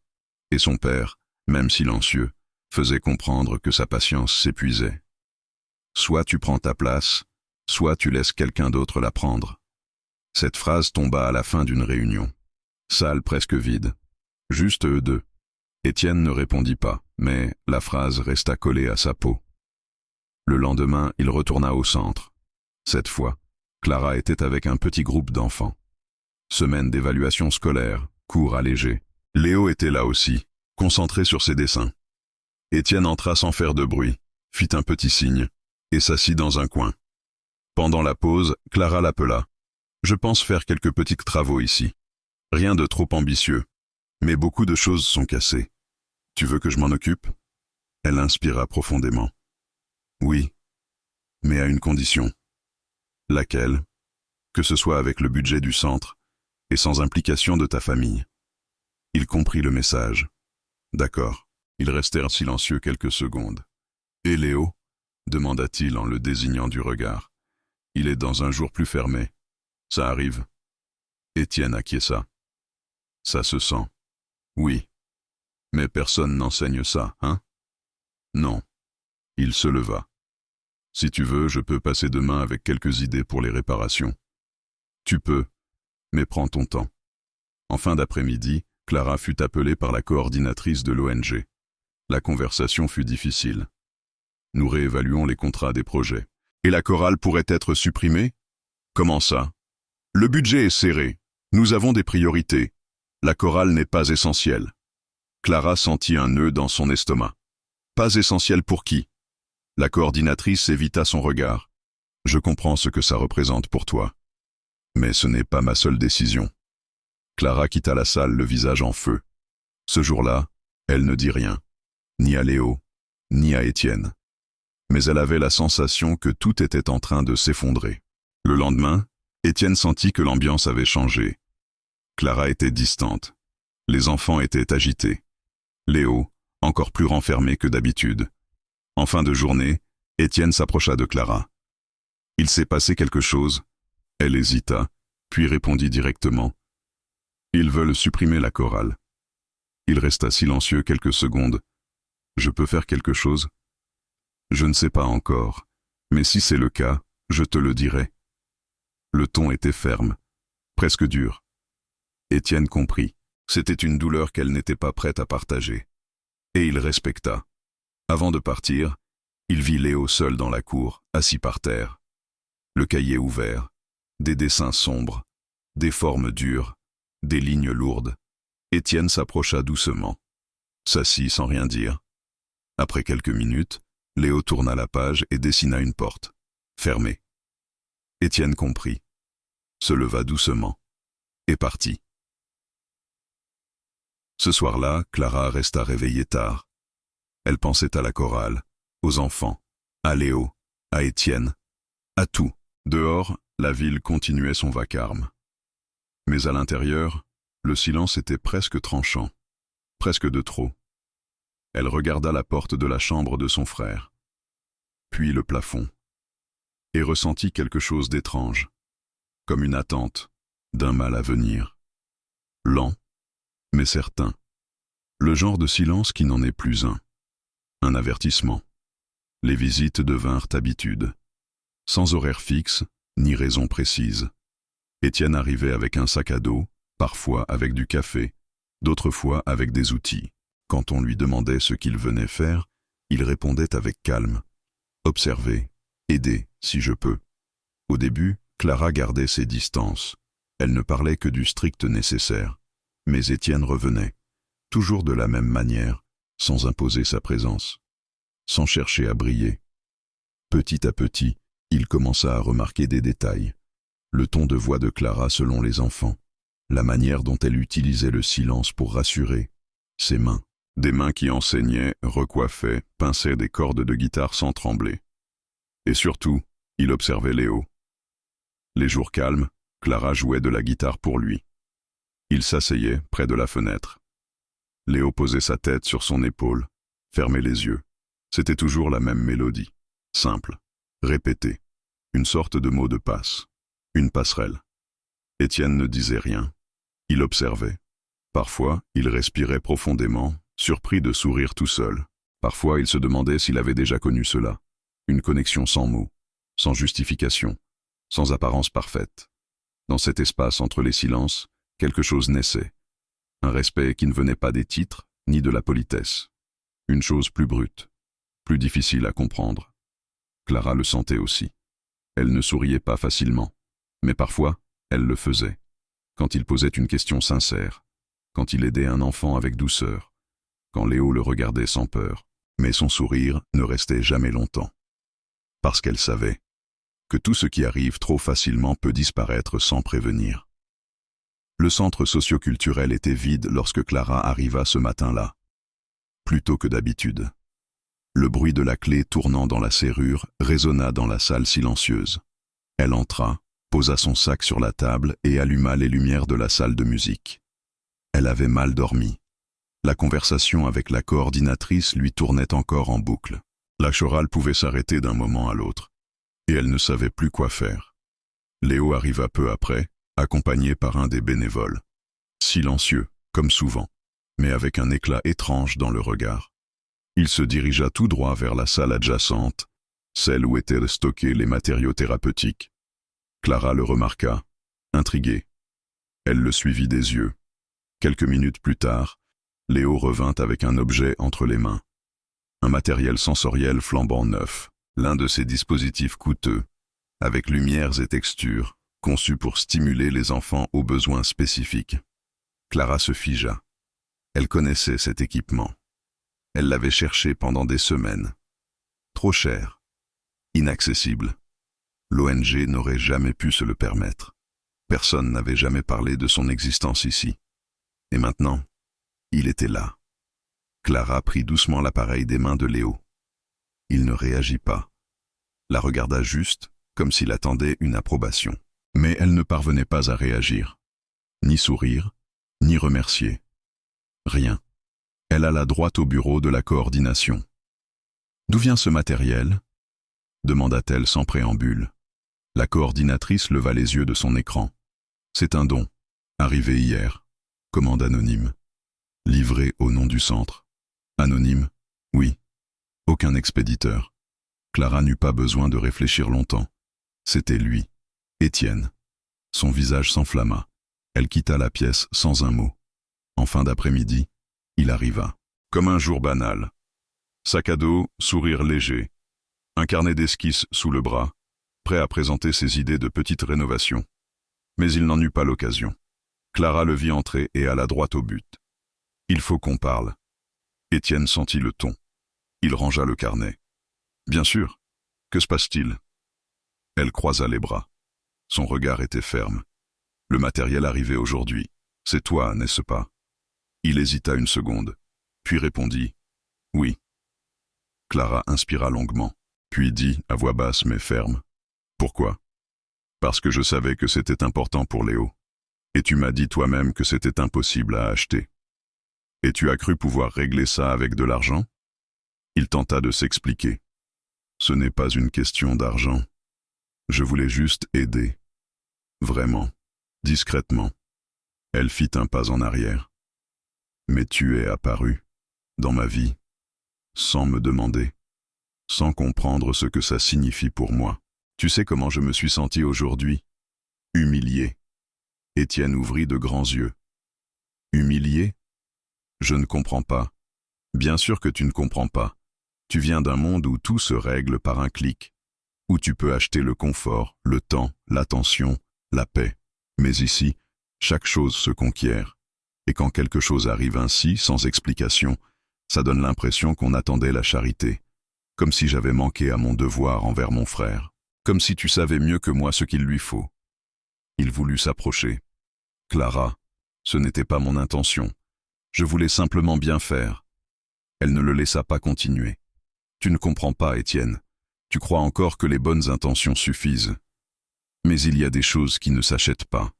Et son père, même silencieux, faisait comprendre que sa patience s'épuisait. Soit tu prends ta place, soit tu laisses quelqu'un d'autre la prendre. Cette phrase tomba à la fin d'une réunion. Salle presque vide. Juste eux deux. Étienne ne répondit pas, mais la phrase resta collée à sa peau. Le lendemain, il retourna au centre. Cette fois, Clara était avec un petit groupe d'enfants. Semaine d'évaluation scolaire, cours allégé. Léo était là aussi, concentré sur ses dessins. Étienne entra sans faire de bruit, fit un petit signe, et s'assit dans un coin. Pendant la pause, Clara l'appela. « Je pense faire quelques petits travaux ici. Rien de trop ambitieux, mais beaucoup de choses sont cassées. Tu veux que je m'en occupe ?» Elle inspira profondément. « Oui, mais à une condition. » « Laquelle ? Que ce soit avec le budget du centre et sans implication de ta famille. » Il comprit le message. « D'accord. » Ils restèrent silencieux quelques secondes. « Et Léo ?» demanda-t-il en le désignant du regard. « Il est dans un jour plus fermé. Ça arrive. » Étienne acquiesça. « Ça se sent. » « Oui. Mais personne n'enseigne ça, hein ? » « Non. » Il se leva. « Si tu veux, je peux passer demain avec quelques idées pour les réparations. » « Tu peux, mais prends ton temps. » En fin d'après-midi, Clara fut appelée par la coordinatrice de l'ONG. La conversation fut difficile. « Nous réévaluons les contrats des projets. Et la chorale pourrait être supprimée ? » « Comment ça ? Le budget est serré. Nous avons des priorités. La chorale n'est pas essentielle. » Clara sentit un nœud dans son estomac. « Pas essentielle pour qui ? » La coordinatrice évita son regard. « Je comprends ce que ça représente pour toi. Mais ce n'est pas ma seule décision. » Clara quitta la salle le visage en feu. Ce jour-là, elle ne dit rien, ni à Léo, ni à Étienne. Mais elle avait la sensation que tout était en train de s'effondrer. Le lendemain, Étienne sentit que l'ambiance avait changé. Clara était distante. Les enfants étaient agités. Léo, encore plus renfermé que d'habitude. En fin de journée, Étienne s'approcha de Clara. « Il s'est passé quelque chose ?» Elle hésita, puis répondit directement. Ils veulent supprimer la chorale. Il resta silencieux quelques secondes. Je peux faire quelque chose? Je ne sais pas encore, mais si c'est le cas, je te le dirai. Le ton était ferme, presque dur. Étienne comprit. C'était une douleur qu'elle n'était pas prête à partager. Et il respecta. Avant de partir, il vit Léo seul dans la cour, assis par terre. Le cahier ouvert, des dessins sombres, des formes dures, des lignes lourdes. Étienne s'approcha doucement, s'assit sans rien dire. Après quelques minutes, Léo tourna la page et dessina une porte, fermée. Étienne comprit, se leva doucement, et partit. Ce soir-là, Clara resta réveillée tard. Elle pensait à la chorale, aux enfants, à Léo, à Étienne, à tout. Dehors, la ville continuait son vacarme. Mais à l'intérieur, le silence était presque tranchant, presque de trop. Elle regarda la porte de la chambre de son frère, puis le plafond, et ressentit quelque chose d'étrange, comme une attente d'un mal à venir. Lent, mais certain. Le genre de silence qui n'en est plus un. Un avertissement. Les visites devinrent habitude. Sans horaire fixe, ni raison précise. Étienne arrivait avec un sac à dos, parfois avec du café, d'autres fois avec des outils. Quand on lui demandait ce qu'il venait faire, il répondait avec calme. Observer, aider, si je peux. Au début, Clara gardait ses distances. Elle ne parlait que du strict nécessaire. Mais Étienne revenait, toujours de la même manière, sans imposer sa présence, sans chercher à briller. Petit à petit, il commença à remarquer des détails. Le ton de voix de Clara selon les enfants, la manière dont elle utilisait le silence pour rassurer, ses mains, des mains qui enseignaient, recoiffaient, pinçaient des cordes de guitare sans trembler. Et surtout, il observait Léo. Les jours calmes, Clara jouait de la guitare pour lui. Il s'asseyait près de la fenêtre. Léo posait sa tête sur son épaule, fermait les yeux. C'était toujours la même mélodie, simple, répétée, une sorte de mot de passe, une passerelle. Étienne ne disait rien. Il observait. Parfois, il respirait profondément, surpris de sourire tout seul. Parfois, il se demandait s'il avait déjà connu cela. Une connexion sans mots, sans justification, sans apparence parfaite. Dans cet espace entre les silences, quelque chose naissait. Un respect qui ne venait pas des titres, ni de la politesse. Une chose plus brute, plus difficile à comprendre. Clara le sentait aussi. Elle ne souriait pas facilement, mais parfois, elle le faisait. Quand il posait une question sincère, quand il aidait un enfant avec douceur, quand Léo le regardait sans peur. Mais son sourire ne restait jamais longtemps. Parce qu'elle savait que tout ce qui arrive trop facilement peut disparaître sans prévenir. Le centre socio-culturel était vide lorsque Clara arriva ce matin-là, plus tôt que d'habitude. Le bruit de la clé tournant dans la serrure résonna dans la salle silencieuse. Elle entra, posa son sac sur la table et alluma les lumières de la salle de musique. Elle avait mal dormi. La conversation avec la coordinatrice lui tournait encore en boucle. La chorale pouvait s'arrêter d'un moment à l'autre, et elle ne savait plus quoi faire. Léo arriva peu après, accompagné par un des bénévoles. Silencieux, comme souvent, mais avec un éclat étrange dans le regard. Il se dirigea tout droit vers la salle adjacente, celle où étaient stockés les matériaux thérapeutiques. Clara le remarqua, intriguée. Elle le suivit des yeux. Quelques minutes plus tard, Léo revint avec un objet entre les mains. Un matériel sensoriel flambant neuf, l'un de ces dispositifs coûteux, avec lumières et textures, conçus pour stimuler les enfants aux besoins spécifiques. Clara se figea. Elle connaissait cet équipement. Elle l'avait cherché pendant des semaines. Trop cher. Inaccessible. L'ONG n'aurait jamais pu se le permettre. Personne n'avait jamais parlé de son existence ici. Et maintenant, il était là. Clara prit doucement l'appareil des mains de Léo. Il ne réagit pas. La regarda juste, comme s'il attendait une approbation. Mais elle ne parvenait pas à réagir. Ni sourire, ni remercier. Rien. Elle alla droit au bureau de la coordination. « D'où vient ce matériel ?» demanda-t-elle sans préambule. La coordinatrice leva les yeux de son écran. « C'est un don, arrivé hier. Commande anonyme. Livré au nom du centre. Anonyme? Oui. Aucun expéditeur. Clara n'eut pas besoin de réfléchir longtemps. C'était lui, Étienne. Son visage s'enflamma. Elle quitta la pièce sans un mot. En fin d'après-midi, il arriva. Comme un jour banal. Sac à dos, sourire léger. Un carnet d'esquisses sous le bras, prêt à présenter ses idées de petite rénovation. Mais il n'en eut pas l'occasion. Clara le vit entrer et alla droit au but. « Il faut qu'on parle. » Étienne sentit le ton. Il rangea le carnet. « Bien sûr. Que se passe-t-il » Elle croisa les bras. Son regard était ferme. « Le matériel arrivait aujourd'hui. C'est toi, n'est-ce pas ?» Il hésita une seconde, puis répondit « Oui ». Clara inspira longuement, puis dit à voix basse mais ferme « Pourquoi ?» Parce que je savais que c'était important pour Léo. Et tu m'as dit toi-même que c'était impossible à acheter. Et tu as cru pouvoir régler ça avec de l'argent ? Il tenta de s'expliquer. Ce n'est pas une question d'argent. Je voulais juste aider. Vraiment, discrètement. Elle fit un pas en arrière. Mais tu es apparu, dans ma vie, sans me demander, sans comprendre ce que ça signifie pour moi. Tu sais comment je me suis senti aujourd'hui ? Humilié. Étienne ouvrit de grands yeux. Humilié ? Je ne comprends pas. Bien sûr que tu ne comprends pas. Tu viens d'un monde où tout se règle par un clic, où tu peux acheter le confort, le temps, l'attention, la paix. Mais ici, chaque chose se conquiert. Et quand quelque chose arrive ainsi, sans explication, ça donne l'impression qu'on attendait la charité, comme si j'avais manqué à mon devoir envers mon frère, comme si tu savais mieux que moi ce qu'il lui faut. Il voulut s'approcher. Clara, ce n'était pas mon intention. Je voulais simplement bien faire. Elle ne le laissa pas continuer. Tu ne comprends pas, Étienne. Tu crois encore que les bonnes intentions suffisent. Mais il y a des choses qui ne s'achètent pas,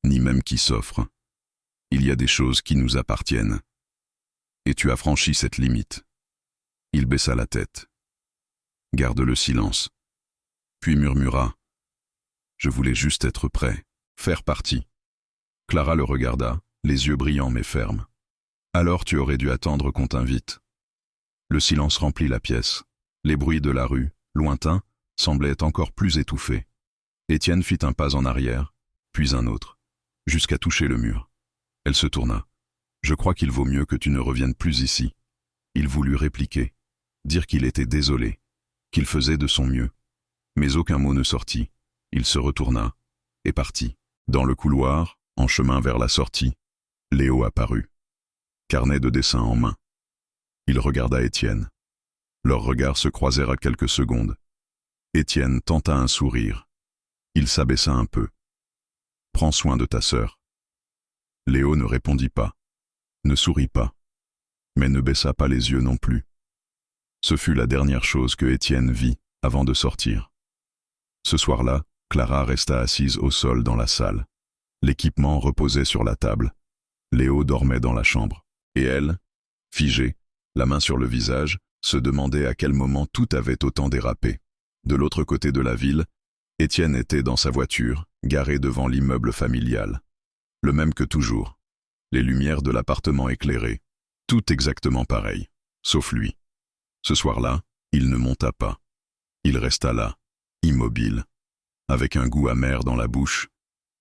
ni même qui s'offrent. Il y a des choses qui nous appartiennent. Et tu as franchi cette limite. Il baissa la tête. Garde le silence. Puis murmura. Je voulais juste être prêt, faire partie. Clara le regarda, les yeux brillants mais fermes. Alors tu aurais dû attendre qu'on t'invite. Le silence remplit la pièce. Les bruits de la rue, lointains, semblaient encore plus étouffés. Étienne fit un pas en arrière, puis un autre, jusqu'à toucher le mur. Elle se tourna. Je crois qu'il vaut mieux que tu ne reviennes plus ici. Il voulut répliquer, dire qu'il était désolé, qu'il faisait de son mieux. Mais aucun mot ne sortit. Il se retourna et partit. Dans le couloir, en chemin vers la sortie, Léo apparut, carnet de dessin en main. Il regarda Étienne. Leurs regards se croisèrent à quelques secondes. Étienne tenta un sourire. Il s'abaissa un peu. « Prends soin de ta sœur. » Léo ne répondit pas, ne sourit pas, mais ne baissa pas les yeux non plus. Ce fut la dernière chose que Étienne vit avant de sortir. Ce soir-là, Clara resta assise au sol dans la salle. L'équipement reposait sur la table. Léo dormait dans la chambre. Et elle, figée, la main sur le visage, se demandait à quel moment tout avait autant dérapé. De l'autre côté de la ville, Étienne était dans sa voiture, garée devant l'immeuble familial. Le même que toujours. Les lumières de l'appartement éclairées. Tout exactement pareil, sauf lui. Ce soir-là, il ne monta pas. Il resta là, immobile, avec un goût amer dans la bouche,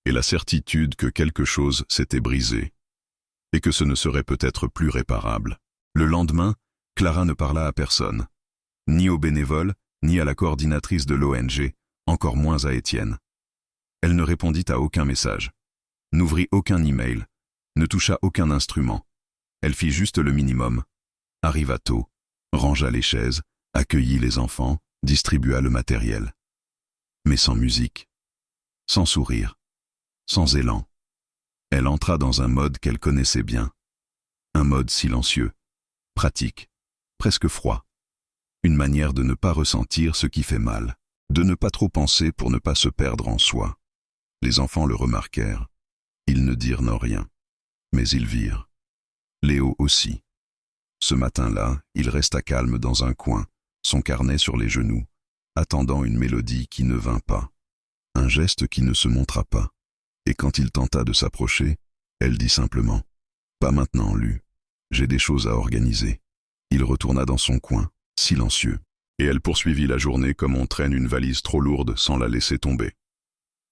et la certitude que quelque chose s'était brisé, et que ce ne serait peut-être plus réparable. Le lendemain, Clara ne parla à personne, ni aux bénévoles, ni à la coordinatrice de l'ONG, encore moins à Étienne. Elle ne répondit à aucun message, n'ouvrit aucun email, ne toucha aucun instrument. Elle fit juste le minimum, arriva tôt, rangea les chaises, accueillit les enfants, distribua le matériel. Mais sans musique, sans sourire, sans élan. Elle entra dans un mode qu'elle connaissait bien, un mode silencieux, pratique, presque froid. Une manière de ne pas ressentir ce qui fait mal, de ne pas trop penser pour ne pas se perdre en soi. Les enfants le remarquèrent. Ils ne dirent non rien, mais ils virent. Léo aussi. Ce matin-là, il resta calme dans un coin, son carnet sur les genoux, attendant une mélodie qui ne vint pas, un geste qui ne se montra pas. Et quand il tenta de s'approcher, Elle dit simplement « Pas maintenant, Lu. J'ai des choses à organiser. » Il retourna dans son coin, silencieux, et elle poursuivit la journée comme on traîne une valise trop lourde sans la laisser tomber.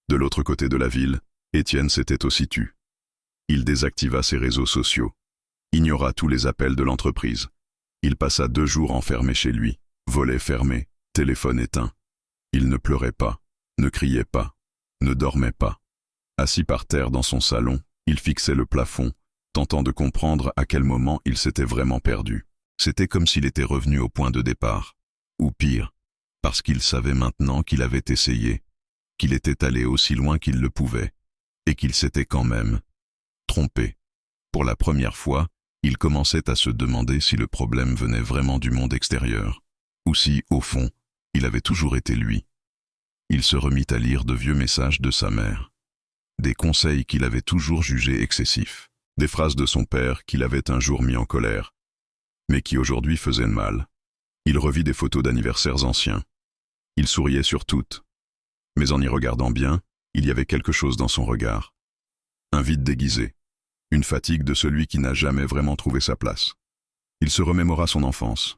De l'autre côté de la ville, Étienne s'était aussi tu. Il désactiva ses réseaux sociaux, ignora tous les appels de l'entreprise. Il passa 2 jours enfermé chez lui, volet fermé, téléphone éteint. Il ne pleurait pas, ne criait pas, ne dormait pas. Assis par terre dans son salon, il fixait le plafond, tentant de comprendre à quel moment il s'était vraiment perdu. C'était comme s'il était revenu au point de départ. Ou pire, parce qu'il savait maintenant qu'il avait essayé, qu'il était allé aussi loin qu'il le pouvait, et qu'il s'était quand même trompé. Pour la première fois, il commençait à se demander si le problème venait vraiment du monde extérieur, ou si, au fond, il avait toujours été lui. Il se remit à lire de vieux messages de sa mère, des conseils qu'il avait toujours jugés excessifs, des phrases de son père qu'il avait un jour mis en colère, mais qui aujourd'hui faisaient mal. Il revit des photos d'anniversaires anciens. Il souriait sur toutes, mais en y regardant bien, il y avait quelque chose dans son regard. Un vide déguisé, une fatigue de celui qui n'a jamais vraiment trouvé sa place. Il se remémora son enfance,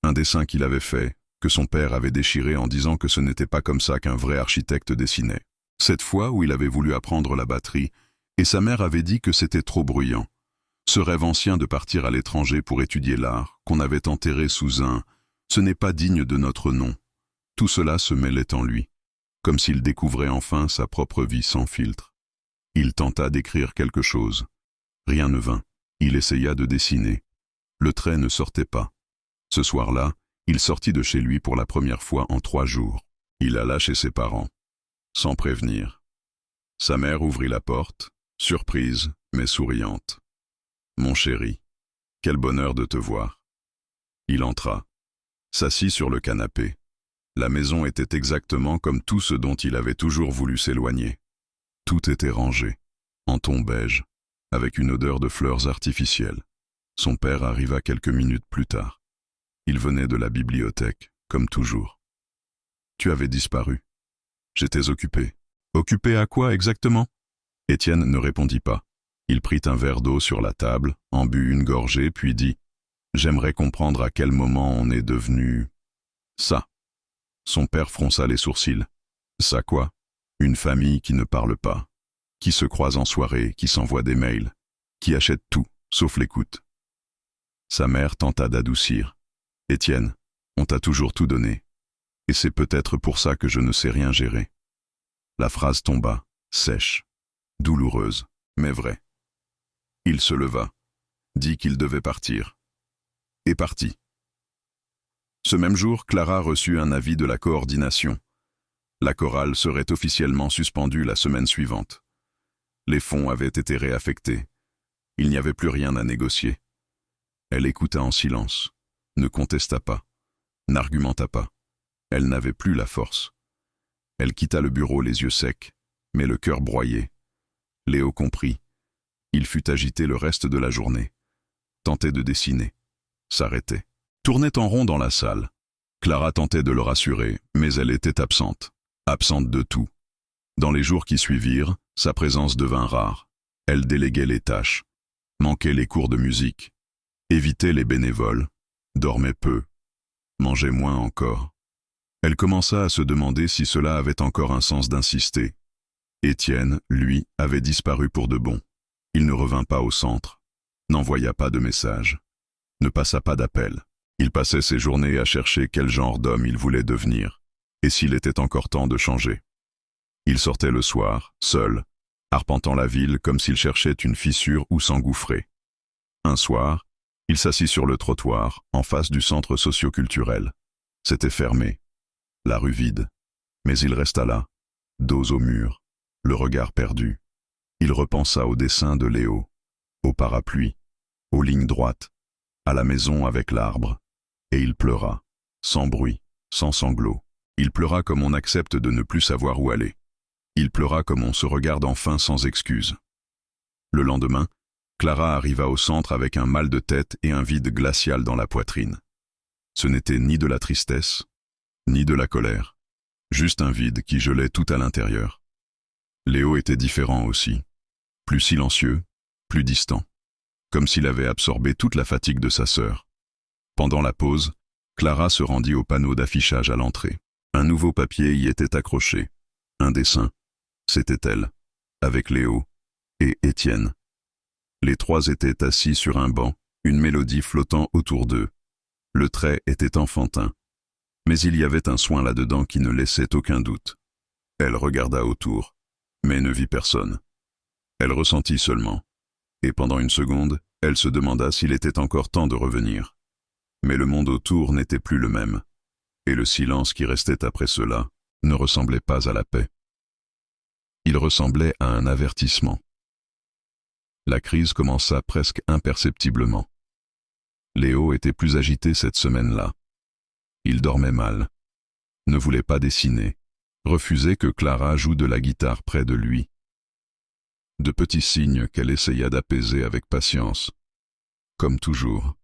un dessin qu'il avait fait, que son père avait déchiré en disant que ce n'était pas comme ça qu'un vrai architecte dessinait. Cette fois où il avait voulu apprendre la batterie, et sa mère avait dit que c'était trop bruyant. Ce rêve ancien de partir à l'étranger pour étudier l'art, qu'on avait enterré sous un « ce n'est pas digne de notre nom ». Tout cela se mêlait en lui, comme s'il découvrait enfin sa propre vie sans filtre. Il tenta d'écrire quelque chose. Rien ne vint. Il essaya de dessiner. Le trait ne sortait pas. Ce soir-là, il sortit de chez lui pour la première fois en 3 jours. Il alla chez ses parents, sans prévenir. Sa mère ouvrit la porte, surprise, mais souriante. « Mon chéri, quel bonheur de te voir. » Il entra, s'assit sur le canapé. La maison était exactement comme tout ce dont il avait toujours voulu s'éloigner. Tout était rangé, en ton beige, avec une odeur de fleurs artificielles. Son père arriva quelques minutes plus tard. Il venait de la bibliothèque, comme toujours. « Tu avais disparu. »« J'étais occupé. »« Occupé à quoi exactement ?» Étienne ne répondit pas. Il prit un verre d'eau sur la table, en but une gorgée, puis dit « J'aimerais comprendre à quel moment on est devenu... ça. » Son père fronça les sourcils. « Ça quoi ? Une famille qui ne parle pas, qui se croise en soirée, qui s'envoie des mails, qui achète tout, sauf l'écoute. » Sa mère tenta d'adoucir. « Étienne, on t'a toujours tout donné. Et c'est peut-être pour ça que je ne sais rien gérer. » La phrase tomba, sèche, douloureuse, mais vraie. Il se leva, dit qu'il devait partir, et partit. Ce même jour, Clara reçut un avis de la coordination. La chorale serait officiellement suspendue la semaine suivante. Les fonds avaient été réaffectés. Il n'y avait plus rien à négocier. Elle écouta en silence, ne contesta pas, n'argumenta pas. Elle n'avait plus la force. Elle quitta le bureau les yeux secs, mais le cœur broyé. Léo comprit. Il fut agité le reste de la journée. Tentait de dessiner. S'arrêtait. Tournait en rond dans la salle. Clara tentait de le rassurer, mais elle était absente. Absente de tout. Dans les jours qui suivirent, sa présence devint rare. Elle déléguait les tâches. Manquait les cours de musique. Évitait les bénévoles. Dormait peu. Mangeait moins encore. Elle commença à se demander si cela avait encore un sens d'insister. Étienne, lui, avait disparu pour de bon. Il ne revint pas au centre, n'envoya pas de message, ne passa pas d'appel. Il passait ses journées à chercher quel genre d'homme il voulait devenir, et s'il était encore temps de changer. Il sortait le soir, seul, arpentant la ville comme s'il cherchait une fissure où s'engouffrer. Un soir, il s'assit sur le trottoir, en face du centre socio-culturel. C'était fermé, la rue vide, mais il resta là, dos au mur, le regard perdu. Il repensa au dessin de Léo, au parapluie, aux lignes droites, à la maison avec l'arbre, et il pleura, sans bruit, sans sanglots. Il pleura comme on accepte de ne plus savoir où aller. Il pleura comme on se regarde enfin sans excuse. Le lendemain, Clara arriva au centre avec un mal de tête et un vide glacial dans la poitrine. Ce n'était ni de la tristesse, ni de la colère, juste un vide qui gelait tout à l'intérieur. Léo était différent aussi, plus silencieux, plus distant, comme s'il avait absorbé toute la fatigue de sa sœur. Pendant la pause, Clara se rendit au panneau d'affichage à l'entrée. Un nouveau papier y était accroché. Un dessin. C'était elle, avec Léo et Étienne. Les trois étaient assis sur un banc, une mélodie flottant autour d'eux. Le trait était enfantin, mais il y avait un soin là-dedans qui ne laissait aucun doute. Elle regarda autour, mais ne vit personne. Elle ressentit seulement, et pendant une seconde, elle se demanda s'il était encore temps de revenir. Mais le monde autour n'était plus le même, et le silence qui restait après cela ne ressemblait pas à la paix. Il ressemblait à un avertissement. La crise commença presque imperceptiblement. Léo était plus agité cette semaine-là. Il dormait mal, ne voulait pas dessiner, refusait que Clara joue de la guitare près de lui. De petits signes qu'elle essaya d'apaiser avec patience, comme toujours.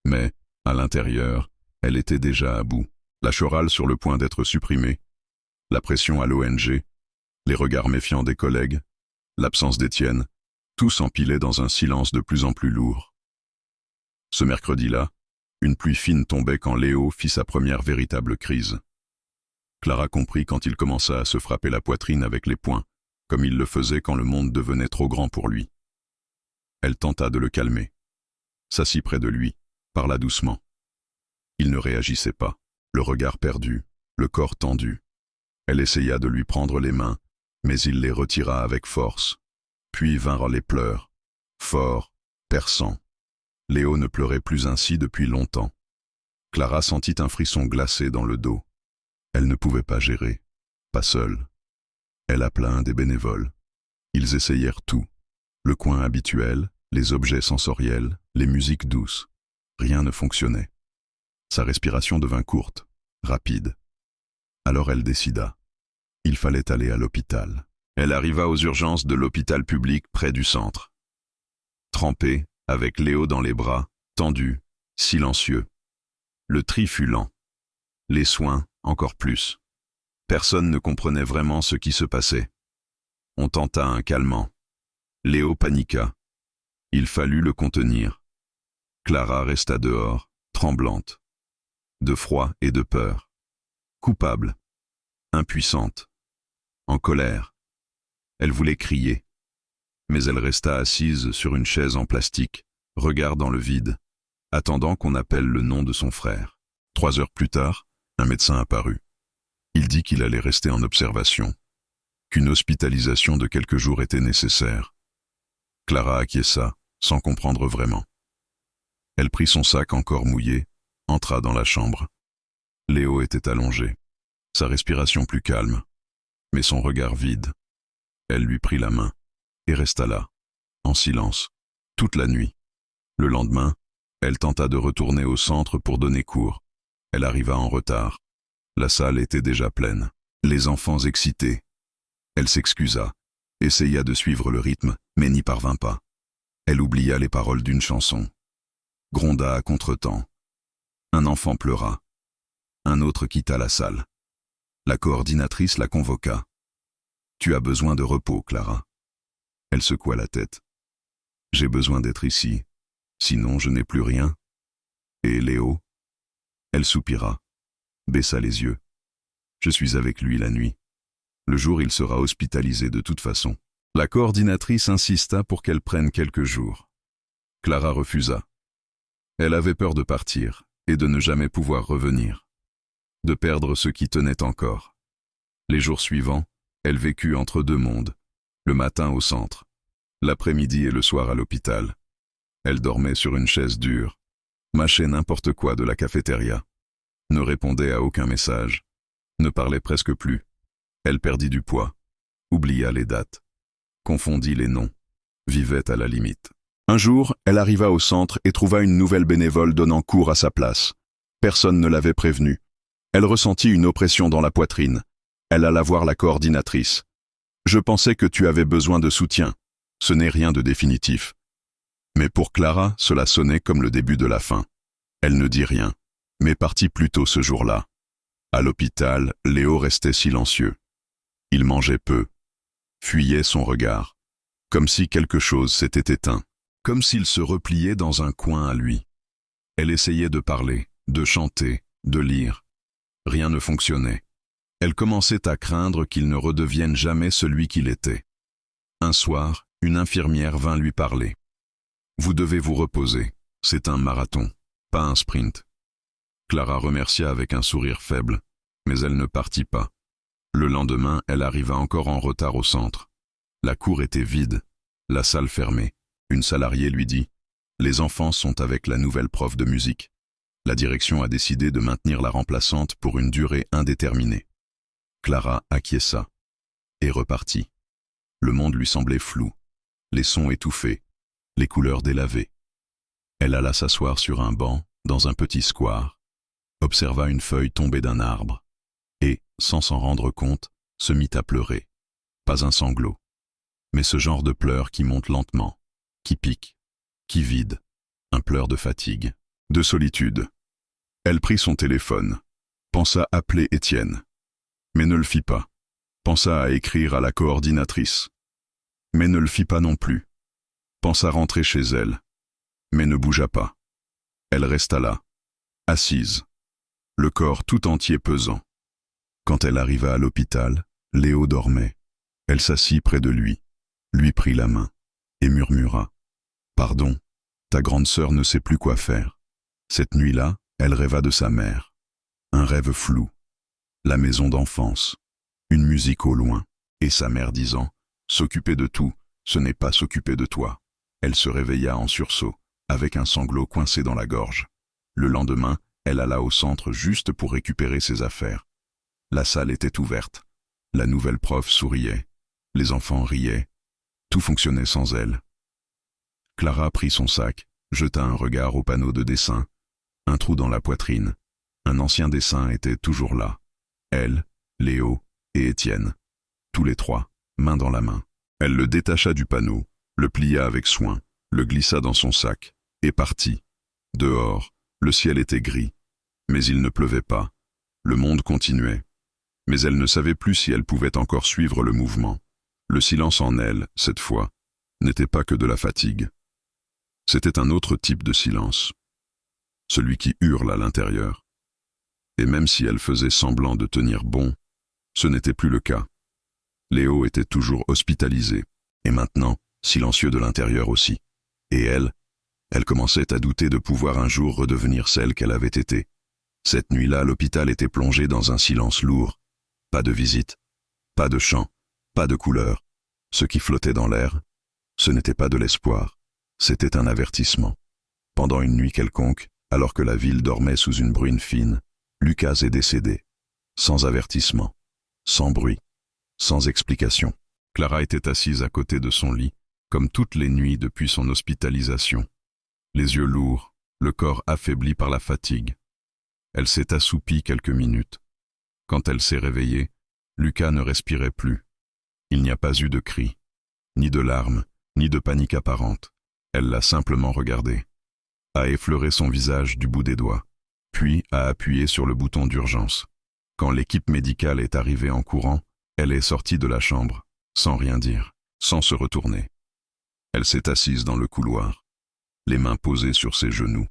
Mais, à l'intérieur, elle était déjà à bout, la chorale sur le point d'être supprimée, la pression à l'ONG, les regards méfiants des collègues, l'absence d'Étienne, tout s'empilait dans un silence de plus en plus lourd. Ce mercredi-là, une pluie fine tombait quand Léo fit sa première véritable crise. Clara comprit quand il commença à se frapper la poitrine avec les poings, comme il le faisait quand le monde devenait trop grand pour lui. Elle tenta de le calmer, s'assit près de lui, parla doucement. Il ne réagissait pas, le regard perdu, le corps tendu. Elle essaya de lui prendre les mains, mais il les retira avec force. Puis vinrent les pleurs, forts, perçants. Léo ne pleurait plus ainsi depuis longtemps. Clara sentit un frisson glacé dans le dos. Elle ne pouvait pas gérer, pas seule. Elle appela un des bénévoles. Ils essayèrent tout. Le coin habituel, les objets sensoriels, les musiques douces. Rien ne fonctionnait. Sa respiration devint courte, rapide. Alors elle décida. Il fallait aller à l'hôpital. Elle arriva aux urgences de l'hôpital public près du centre. Trempée, avec Léo dans les bras, tendu, silencieux. Le tri fut lent. Les soins, encore plus. Personne ne comprenait vraiment ce qui se passait. On tenta un calmant. Léo paniqua. Il fallut le contenir. Clara resta dehors, tremblante. De froid et de peur. Coupable. Impuissante. En colère. Elle voulait crier. Mais elle resta assise sur une chaise en plastique, regard dans le vide, attendant qu'on appelle le nom de son frère. 3 heures plus tard, un médecin apparut. Il dit qu'il allait rester en observation, qu'une hospitalisation de quelques jours était nécessaire. Clara acquiesça, sans comprendre vraiment. Elle prit son sac encore mouillé, entra dans la chambre. Léo était allongé, sa respiration plus calme, mais son regard vide. Elle lui prit la main et resta là, en silence, toute la nuit. Le lendemain, elle tenta de retourner au centre pour donner cours. Elle arriva en retard. La salle était déjà pleine. Les enfants excités. Elle s'excusa, essaya de suivre le rythme, mais n'y parvint pas. Elle oublia les paroles d'une chanson. Gronda à contretemps. Un enfant pleura. Un autre quitta la salle. La coordinatrice la convoqua. « Tu as besoin de repos, Clara. » Elle secoua la tête. « J'ai besoin d'être ici, sinon je n'ai plus rien. » Et Léo? Elle soupira, baissa les yeux. « Je suis avec lui la nuit. Le jour il sera hospitalisé de toute façon. » La coordinatrice insista pour qu'elle prenne quelques jours. Clara refusa. Elle avait peur de partir et de ne jamais pouvoir revenir, de perdre ce qui tenait encore. Les jours suivants, elle vécut entre deux mondes, le matin au centre, l'après-midi et le soir à l'hôpital. Elle dormait sur une chaise dure, mâchait n'importe quoi de la cafétéria, ne répondait à aucun message, ne parlait presque plus. Elle perdit du poids, oublia les dates, confondit les noms, vivait à la limite. Un jour, elle arriva au centre et trouva une nouvelle bénévole donnant cours à sa place. Personne ne l'avait prévenue. Elle ressentit une oppression dans la poitrine. Elle alla voir la coordinatrice. « Je pensais que tu avais besoin de soutien. Ce n'est rien de définitif. » Mais pour Clara, cela sonnait comme le début de la fin. Elle ne dit rien, mais partit plus tôt ce jour-là. À l'hôpital, Léo restait silencieux. Il mangeait peu, fuyait son regard, comme si quelque chose s'était éteint, comme s'il se repliait dans un coin à lui. Elle essayait de parler, de chanter, de lire. Rien ne fonctionnait. Elle commençait à craindre qu'il ne redevienne jamais celui qu'il était. Un soir, une infirmière vint lui parler. « Vous devez vous reposer, c'est un marathon, pas un sprint. » Clara remercia avec un sourire faible, mais elle ne partit pas. Le lendemain, elle arriva encore en retard au centre. La cour était vide, la salle fermée. Une salariée lui dit « Les enfants sont avec la nouvelle prof de musique. La direction a décidé de maintenir la remplaçante pour une durée indéterminée. » Clara acquiesça et repartit. Le monde lui semblait flou, les sons étouffés, les couleurs délavées. Elle alla s'asseoir sur un banc, dans un petit square, observa une feuille tomber d'un arbre, et, sans s'en rendre compte, se mit à pleurer. Pas un sanglot, mais ce genre de pleurs qui monte lentement, qui pique, qui vide, un pleur de fatigue, de solitude. Elle prit son téléphone, pensa appeler Étienne, mais ne le fit pas. Pensa à écrire à la coordinatrice, mais ne le fit pas non plus. Pensa rentrer chez elle, mais ne bougea pas. Elle resta là, assise, le corps tout entier pesant. Quand elle arriva à l'hôpital, Léo dormait. Elle s'assit près de lui prit la main et murmura « Pardon, ta grande sœur ne sait plus quoi faire. » Cette nuit-là, elle rêva de sa mère. Un rêve flou, la maison d'enfance, une musique au loin, et sa mère disant « S'occuper de tout, ce n'est pas s'occuper de toi. » Elle se réveilla en sursaut, avec un sanglot coincé dans la gorge. Le lendemain, elle alla au centre juste pour récupérer ses affaires. La salle était ouverte. La nouvelle prof souriait. Les enfants riaient. Tout fonctionnait sans elle. Clara prit son sac, jeta un regard au panneau de dessin. Un trou dans la poitrine. Un ancien dessin était toujours là. Elle, Léo et Étienne. Tous les trois, main dans la main. Elle le détacha du panneau, le plia avec soin, le glissa dans son sac, et partit. Dehors, le ciel était gris, mais il ne pleuvait pas. Le monde continuait. Mais elle ne savait plus si elle pouvait encore suivre le mouvement. Le silence en elle, cette fois, n'était pas que de la fatigue. C'était un autre type de silence. Celui qui hurle à l'intérieur. Et même si elle faisait semblant de tenir bon, ce n'était plus le cas. Léo était toujours hospitalisé, et maintenant, silencieux de l'intérieur aussi. Et elle commençait à douter de pouvoir un jour redevenir celle qu'elle avait été. Cette nuit-là, l'hôpital était plongé dans un silence lourd. Pas de visite, pas de chant, pas de couleurs. Ce qui flottait dans l'air, ce n'était pas de l'espoir, c'était un avertissement. Pendant une nuit quelconque, alors que la ville dormait sous une bruine fine, Lucas est décédé. Sans avertissement, sans bruit, sans explication. Clara était assise à côté de son lit, comme toutes les nuits depuis son hospitalisation. Les yeux lourds, le corps affaibli par la fatigue. Elle s'est assoupie quelques minutes. Quand elle s'est réveillée, Lucas ne respirait plus. Il n'y a pas eu de cris, ni de larmes, ni de panique apparente. Elle l'a simplement regardé, a effleuré son visage du bout des doigts, puis a appuyé sur le bouton d'urgence. Quand l'équipe médicale est arrivée en courant, elle est sortie de la chambre, sans rien dire, sans se retourner. Elle s'est assise dans le couloir, les mains posées sur ses genoux,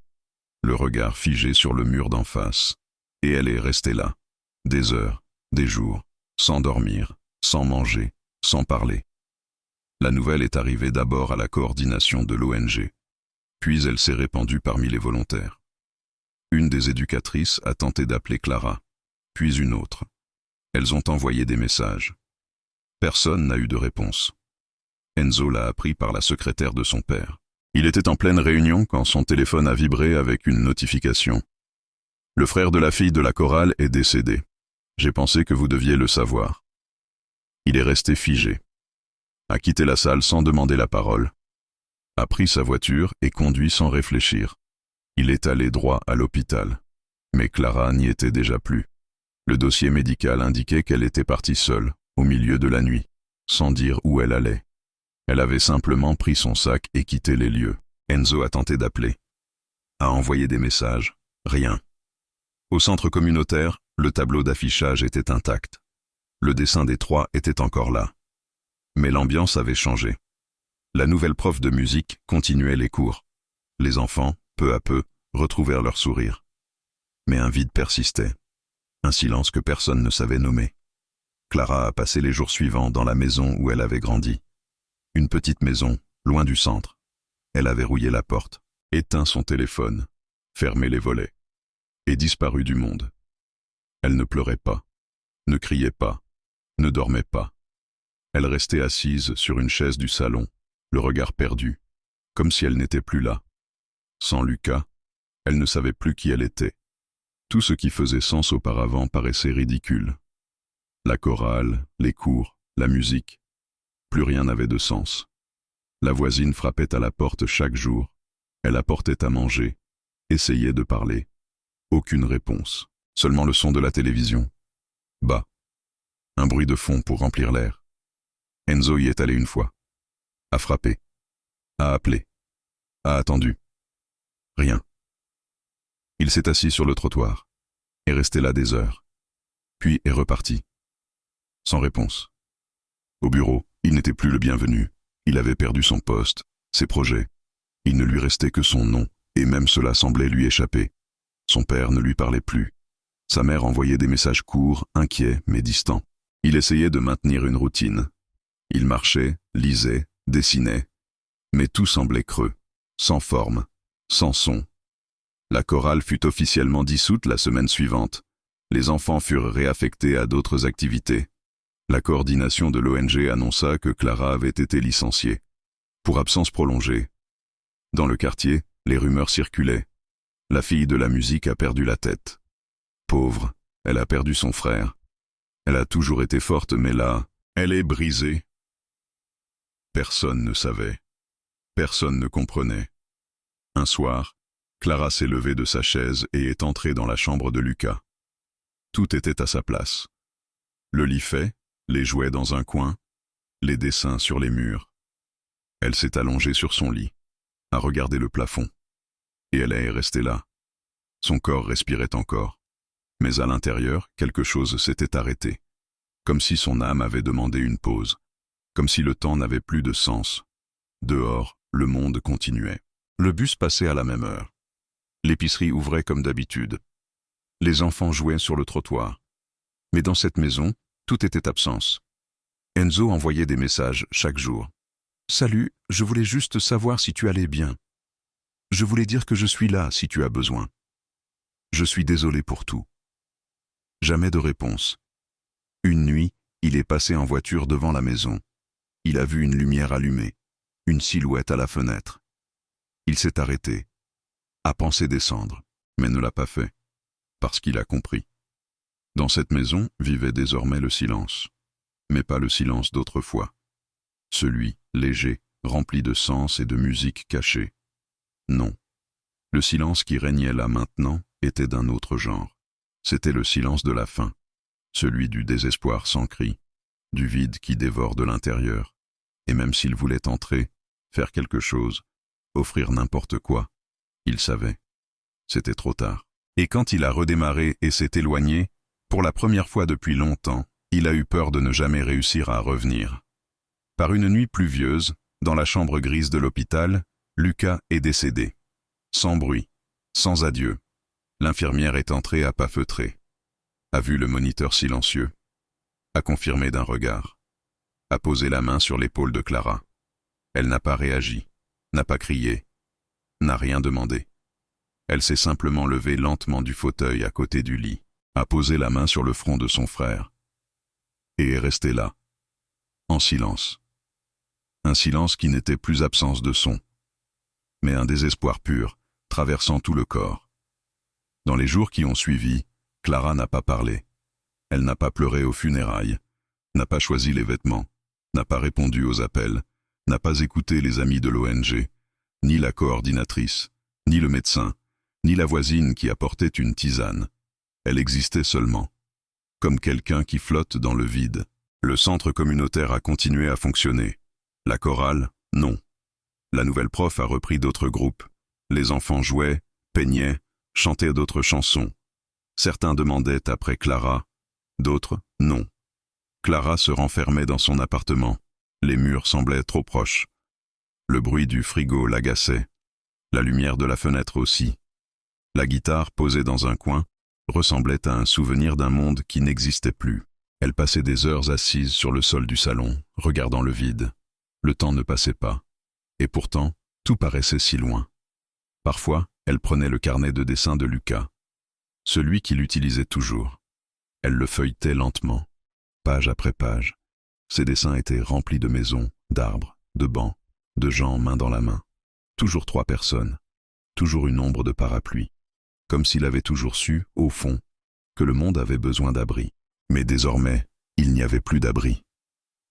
le regard figé sur le mur d'en face, et elle est restée là, des heures, des jours, sans dormir, sans manger, sans parler. La nouvelle est arrivée d'abord à la coordination de l'ONG, puis elle s'est répandue parmi les volontaires. Une des éducatrices a tenté d'appeler Clara, puis une autre. Elles ont envoyé des messages. Personne n'a eu de réponse. Enzo l'a appris par la secrétaire de son père. Il était en pleine réunion quand son téléphone a vibré avec une notification. « Le frère de la fille de la chorale est décédé. J'ai pensé que vous deviez le savoir. » Il est resté figé. A quitté la salle sans demander la parole. A pris sa voiture et conduit sans réfléchir. Il est allé droit à l'hôpital. Mais Clara n'y était déjà plus. Le dossier médical indiquait qu'elle était partie seule, au milieu de la nuit, sans dire où elle allait. Elle avait simplement pris son sac et quitté les lieux. Enzo a tenté d'appeler. A envoyé des messages. Rien. Au centre communautaire, le tableau d'affichage était intact. Le dessin des trois était encore là. Mais l'ambiance avait changé. La nouvelle prof de musique continuait les cours. Les enfants, peu à peu, retrouvèrent leur sourire. Mais un vide persistait. Un silence que personne ne savait nommer. Clara a passé les jours suivants dans la maison où elle avait grandi. Une petite maison, loin du centre. Elle avait rouillé la porte, éteint son téléphone, fermé les volets, et disparu du monde. Elle ne pleurait pas, ne criait pas, ne dormait pas. Elle restait assise sur une chaise du salon, le regard perdu, comme si elle n'était plus là. Sans Lucas, elle ne savait plus qui elle était. Tout ce qui faisait sens auparavant paraissait ridicule. La chorale, les cours, la musique, plus rien n'avait de sens. La voisine frappait à la porte chaque jour, elle apportait à manger, essayait de parler. Aucune réponse, seulement le son de la télévision. Bas. Un bruit de fond pour remplir l'air. Enzo y est allé une fois. A frappé. A appelé. A attendu. Rien. Il s'est assis sur le trottoir, est resté là des heures, puis est reparti. Sans réponse. Au bureau, il n'était plus le bienvenu. Il avait perdu son poste, ses projets. Il ne lui restait que son nom, et même cela semblait lui échapper. Son père ne lui parlait plus. Sa mère envoyait des messages courts, inquiets, mais distants. Il essayait de maintenir une routine. Il marchait, lisait, dessinait, mais tout semblait creux, sans forme, sans son. La chorale fut officiellement dissoute la semaine suivante. Les enfants furent réaffectés à d'autres activités. La coordination de l'ONG annonça que Clara avait été licenciée, pour absence prolongée. Dans le quartier, les rumeurs circulaient. La fille de la musique a perdu la tête. Pauvre, elle a perdu son frère. Elle a toujours été forte, mais là, elle est brisée. Personne ne savait. Personne ne comprenait. Un soir, Clara s'est levée de sa chaise et est entrée dans la chambre de Lucas. Tout était à sa place. Le lit fait, les jouets dans un coin, les dessins sur les murs. Elle s'est allongée sur son lit, a regardé le plafond. Et elle est restée là. Son corps respirait encore. Mais à l'intérieur, quelque chose s'était arrêté. Comme si son âme avait demandé une pause. Comme si le temps n'avait plus de sens. Dehors, le monde continuait. Le bus passait à la même heure. L'épicerie ouvrait comme d'habitude. Les enfants jouaient sur le trottoir. Mais dans cette maison, tout était absence. Enzo envoyait des messages chaque jour. « Salut, je voulais juste savoir si tu allais bien. Je voulais dire que je suis là si tu as besoin. Je suis désolé pour tout. » Jamais de réponse. Une nuit, il est passé en voiture devant la maison. Il a vu une lumière allumée, une silhouette à la fenêtre. Il s'est arrêté, a pensé descendre, mais ne l'a pas fait, parce qu'il a compris. Dans cette maison vivait désormais le silence, mais pas le silence d'autrefois. Celui, léger, rempli de sens et de musique cachée. Non. Le silence qui régnait là maintenant était d'un autre genre. C'était le silence de la faim, celui du désespoir sans cri, du vide qui dévore de l'intérieur. Et même s'il voulait entrer, faire quelque chose, offrir n'importe quoi, il savait. C'était trop tard. Et quand il a redémarré et s'est éloigné, pour la première fois depuis longtemps, il a eu peur de ne jamais réussir à revenir. Par une nuit pluvieuse, dans la chambre grise de l'hôpital, Lucas est décédé. Sans bruit, sans adieu. L'infirmière est entrée à pas feutrés. A vu le moniteur silencieux. A confirmé d'un regard. A posé la main sur l'épaule de Clara. Elle n'a pas réagi, n'a pas crié, n'a rien demandé. Elle s'est simplement levée lentement du fauteuil à côté du lit, a posé la main sur le front de son frère. Et est restée là, en silence. Un silence qui n'était plus absence de son, mais un désespoir pur, traversant tout le corps. Dans les jours qui ont suivi, Clara n'a pas parlé. Elle n'a pas pleuré aux funérailles, n'a pas choisi les vêtements, n'a pas répondu aux appels, n'a pas écouté les amis de l'ONG, ni la coordinatrice, ni le médecin, ni la voisine qui apportait une tisane. Elle existait seulement, comme quelqu'un qui flotte dans le vide. Le centre communautaire a continué à fonctionner. La chorale, non. La nouvelle prof a repris d'autres groupes. Les enfants jouaient, peignaient, chantaient d'autres chansons. Certains demandaient après Clara, d'autres non. Clara se renfermait dans son appartement. Les murs semblaient trop proches. Le bruit du frigo l'agaçait. La lumière de la fenêtre aussi. La guitare, posée dans un coin, ressemblait à un souvenir d'un monde qui n'existait plus. Elle passait des heures assise sur le sol du salon, regardant le vide. Le temps ne passait pas. Et pourtant, tout paraissait si loin. Parfois, elle prenait le carnet de dessin de Lucas, celui qu'il utilisait toujours. Elle le feuilletait lentement, page après page. Ses dessins étaient remplis de maisons, d'arbres, de bancs, de gens main dans la main. Toujours 3 personnes, toujours une ombre de parapluie, comme s'il avait toujours su, au fond, que le monde avait besoin d'abri. Mais désormais, il n'y avait plus d'abri.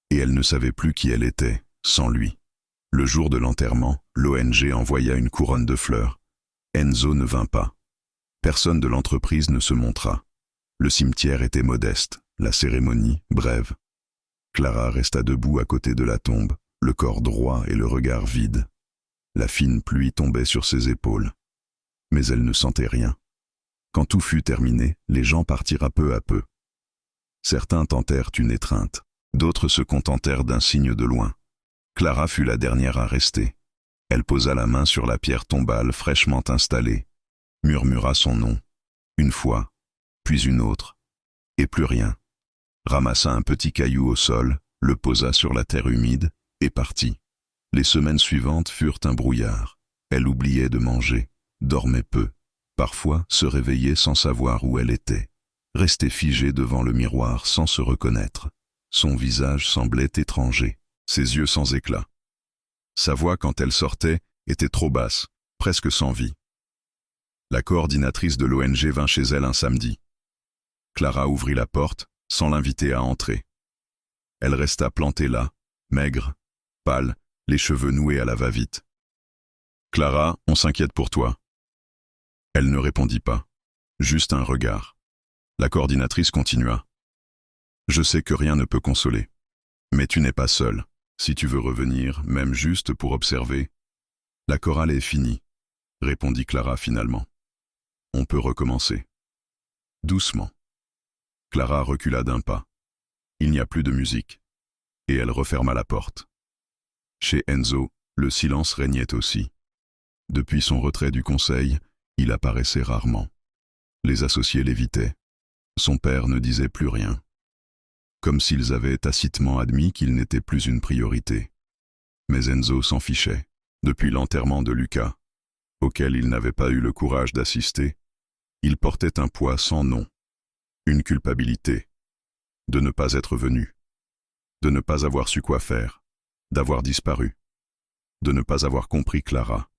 Et elle ne savait plus qui elle était, sans lui. Le jour de l'enterrement, l'ONG envoya une couronne de fleurs. Enzo ne vint pas. Personne de l'entreprise ne se montra. Le cimetière était modeste, la cérémonie brève. Clara resta debout à côté de la tombe, le corps droit et le regard vide. La fine pluie tombait sur ses épaules. Mais elle ne sentait rien. Quand tout fut terminé, les gens partirent peu à peu. Certains tentèrent une étreinte, d'autres se contentèrent d'un signe de loin. Clara fut la dernière à rester. Elle posa la main sur la pierre tombale fraîchement installée, murmura son nom, une fois, puis une autre, et plus rien. Ramassa un petit caillou au sol, le posa sur la terre humide, et partit. Les semaines suivantes furent un brouillard. Elle oubliait de manger, dormait peu, parfois se réveillait sans savoir où elle était, restait figée devant le miroir sans se reconnaître. Son visage semblait étranger, ses yeux sans éclat. Sa voix, quand elle sortait, était trop basse, presque sans vie. La coordinatrice de l'ONG vint chez elle un samedi. Clara ouvrit la porte, sans l'inviter à entrer. Elle resta plantée là, maigre, pâle, les cheveux noués à la va-vite. « Clara, on s'inquiète pour toi. » Elle ne répondit pas, juste un regard. La coordinatrice continua. « Je sais que rien ne peut consoler, mais tu n'es pas seule. Si tu veux revenir, même juste pour observer. » « La chorale est finie, » répondit Clara finalement. « On peut recommencer. » Doucement. Clara recula d'un pas. Il n'y a plus de musique. Et elle referma la porte. Chez Enzo, le silence régnait aussi. Depuis son retrait du conseil, il apparaissait rarement. Les associés l'évitaient. Son père ne disait plus rien. Comme s'ils avaient tacitement admis qu'il n'était plus une priorité. Mais Enzo s'en fichait. Depuis l'enterrement de Lucas, auquel il n'avait pas eu le courage d'assister, il portait un poids sans nom. Une culpabilité. De ne pas être venu. De ne pas avoir su quoi faire. D'avoir disparu. De ne pas avoir compris Clara.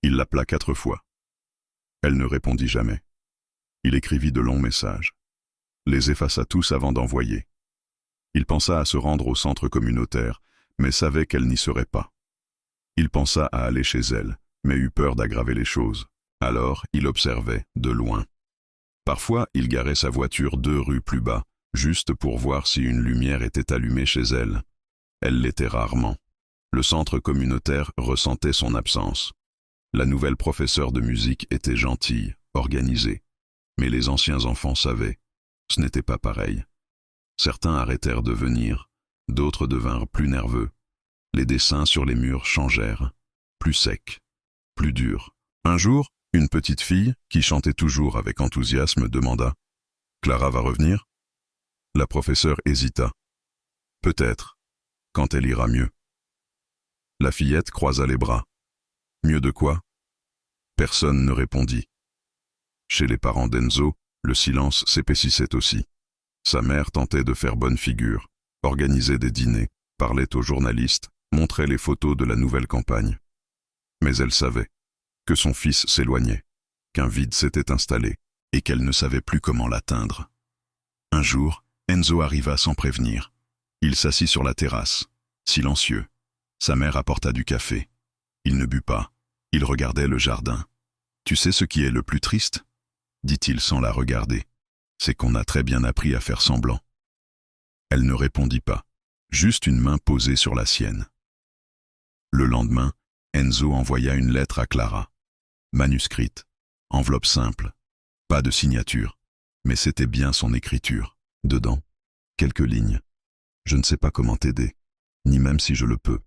Il l'appela 4 fois. Elle ne répondit jamais. Il écrivit de longs messages. Les effaça tous avant d'envoyer. Il pensa à se rendre au centre communautaire, mais savait qu'elle n'y serait pas. Il pensa à aller chez elle, mais eut peur d'aggraver les choses. Alors, il observait, de loin. Parfois, il garait sa voiture 2 rues plus bas, juste pour voir si une lumière était allumée chez elle. Elle l'était rarement. Le centre communautaire ressentait son absence. La nouvelle professeure de musique était gentille, organisée. Mais les anciens enfants savaient. Ce n'était pas pareil. Certains arrêtèrent de venir, d'autres devinrent plus nerveux. Les dessins sur les murs changèrent, plus secs, plus durs. Un jour, une petite fille, qui chantait toujours avec enthousiasme, demanda « Clara va revenir ?» La professeure hésita. « Peut-être, quand elle ira mieux. » La fillette croisa les bras. « Mieux de quoi ?» Personne ne répondit. Chez les parents d'Enzo, le silence s'épaississait aussi. Sa mère tentait de faire bonne figure, organisait des dîners, parlait aux journalistes, montrait les photos de la nouvelle campagne. Mais elle savait que son fils s'éloignait, qu'un vide s'était installé et qu'elle ne savait plus comment l'atteindre. Un jour, Enzo arriva sans prévenir. Il s'assit sur la terrasse, silencieux. Sa mère apporta du café. Il ne but pas. Il regardait le jardin. « Tu sais ce qui est le plus triste ?» dit-il sans la regarder. « C'est qu'on a très bien appris à faire semblant. » Elle ne répondit pas, juste une main posée sur la sienne. Le lendemain, Enzo envoya une lettre à Clara. Manuscrite, enveloppe simple, pas de signature, mais c'était bien son écriture. Dedans, quelques lignes. « Je ne sais pas comment t'aider, ni même si je le peux.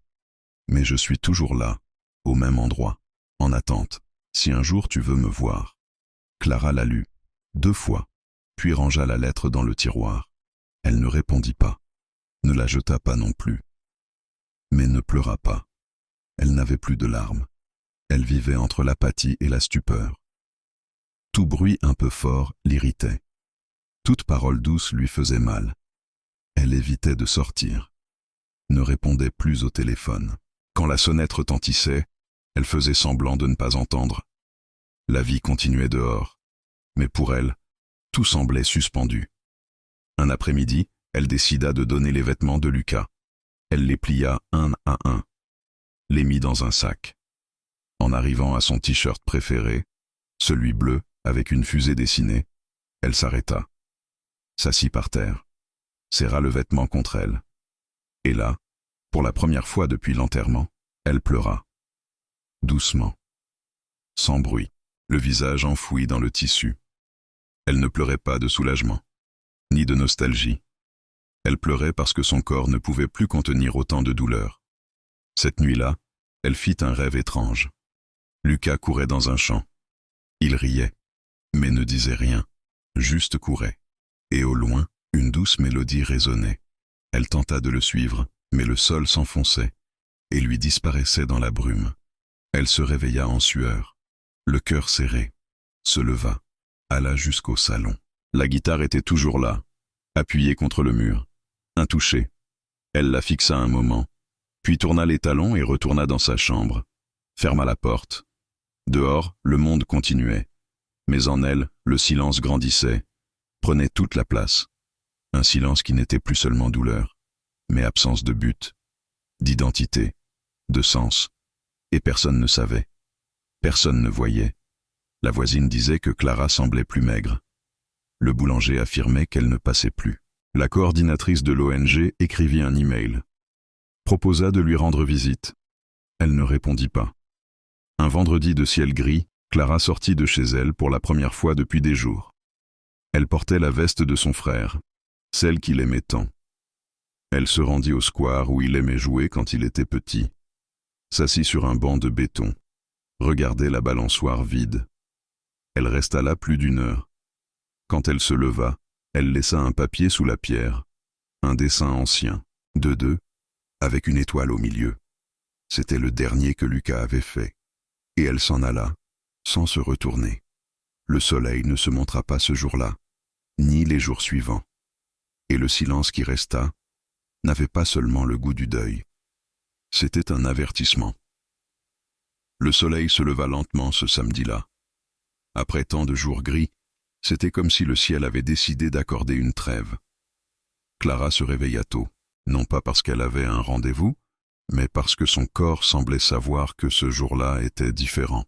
Mais je suis toujours là, au même endroit, en attente, si un jour tu veux me voir. Clara la lut, 2 fois, puis rangea la lettre dans le tiroir. Elle ne répondit pas, ne la jeta pas non plus, mais ne pleura pas. Elle n'avait plus de larmes. Elle vivait entre l'apathie et la stupeur. Tout bruit un peu fort l'irritait. Toute parole douce lui faisait mal. Elle évitait de sortir, ne répondait plus au téléphone. Quand la sonnette retentissait, elle faisait semblant de ne pas entendre. La vie continuait dehors, mais pour elle, tout semblait suspendu. Un après-midi, elle décida de donner les vêtements de Lucas. Elle les plia un à un, les mit dans un sac. En arrivant à son t-shirt préféré, celui bleu avec une fusée dessinée, elle s'arrêta, s'assit par terre, serra le vêtement contre elle. Et là, pour la première fois depuis l'enterrement, elle pleura. Doucement, sans bruit, le visage enfoui dans le tissu. Elle ne pleurait pas de soulagement, ni de nostalgie. Elle pleurait parce que son corps ne pouvait plus contenir autant de douleur. Cette nuit-là, elle fit un rêve étrange. Lucas courait dans un champ. Il riait, mais ne disait rien, juste courait. Et au loin, une douce mélodie résonnait. Elle tenta de le suivre, mais le sol s'enfonçait et lui disparaissait dans la brume. Elle se réveilla en sueur, le cœur serré, se leva, alla jusqu'au salon. La guitare était toujours là, appuyée contre le mur, intouchée. Elle la fixa un moment, puis tourna les talons et retourna dans sa chambre, ferma la porte. Dehors, le monde continuait, mais en elle, le silence grandissait, prenait toute la place. Un silence qui n'était plus seulement douleur, mais absence de but, d'identité, de sens. Et personne ne savait. Personne ne voyait. La voisine disait que Clara semblait plus maigre. Le boulanger affirmait qu'elle ne passait plus. La coordinatrice de l'ONG écrivit un email. Proposa de lui rendre visite. Elle ne répondit pas. Un vendredi de ciel gris, Clara sortit de chez elle pour la première fois depuis des jours. Elle portait la veste de son frère, celle qu'il aimait tant. Elle se rendit au square où il aimait jouer quand il était petit, s'assit sur un banc de béton, regardait la balançoire vide. Elle resta là plus d'1 heure. Quand elle se leva, elle laissa un papier sous la pierre, un dessin ancien, de 2, avec une étoile au milieu. C'était le dernier que Lucas avait fait. Et elle s'en alla, sans se retourner. Le soleil ne se montra pas ce jour-là, ni les jours suivants. Et le silence qui resta n'avait pas seulement le goût du deuil. C'était un avertissement. Le soleil se leva lentement ce samedi-là. Après tant de jours gris, c'était comme si le ciel avait décidé d'accorder une trêve. Clara se réveilla tôt, non pas parce qu'elle avait un rendez-vous, mais parce que son corps semblait savoir que ce jour-là était différent.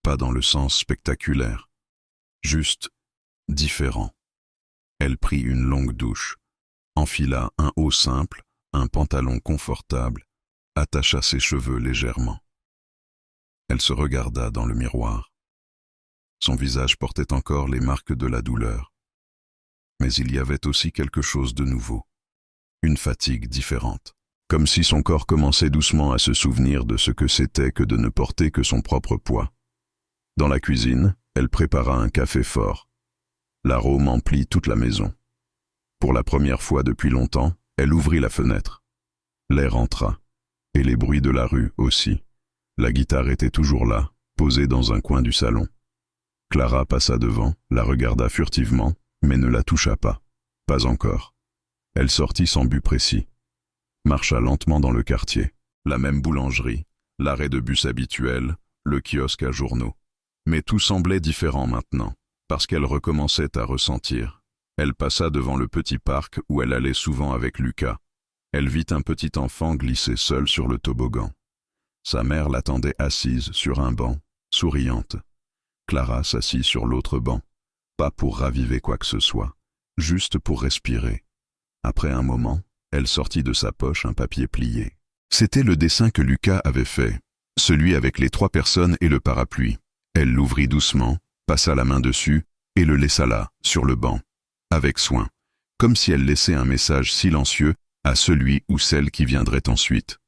Pas dans le sens spectaculaire, juste différent. Elle prit une longue douche, enfila un haut simple, un pantalon confortable, attacha ses cheveux légèrement. Elle se regarda dans le miroir. Son visage portait encore les marques de la douleur. Mais il y avait aussi quelque chose de nouveau, une fatigue différente. Comme si son corps commençait doucement à se souvenir de ce que c'était que de ne porter que son propre poids. Dans la cuisine, elle prépara un café fort. L'arôme emplit toute la maison. Pour la première fois depuis longtemps, elle ouvrit la fenêtre. L'air entra, et les bruits de la rue aussi. La guitare était toujours là, posée dans un coin du salon. Clara passa devant, la regarda furtivement, mais ne la toucha pas. Pas encore. Elle sortit sans but précis. Marcha lentement dans le quartier. La même boulangerie, l'arrêt de bus habituel, le kiosque à journaux. Mais tout semblait différent maintenant, parce qu'elle recommençait à ressentir. Elle passa devant le petit parc où elle allait souvent avec Lucas. Elle vit un petit enfant glisser seul sur le toboggan. Sa mère l'attendait assise sur un banc, souriante. Clara s'assit sur l'autre banc, pas pour raviver quoi que ce soit, juste pour respirer. Après un moment, elle sortit de sa poche un papier plié. C'était le dessin que Lucas avait fait, celui avec les 3 personnes et le parapluie. Elle l'ouvrit doucement, passa la main dessus et le laissa là, sur le banc, avec soin, comme si elle laissait un message silencieux à celui ou celle qui viendrait ensuite.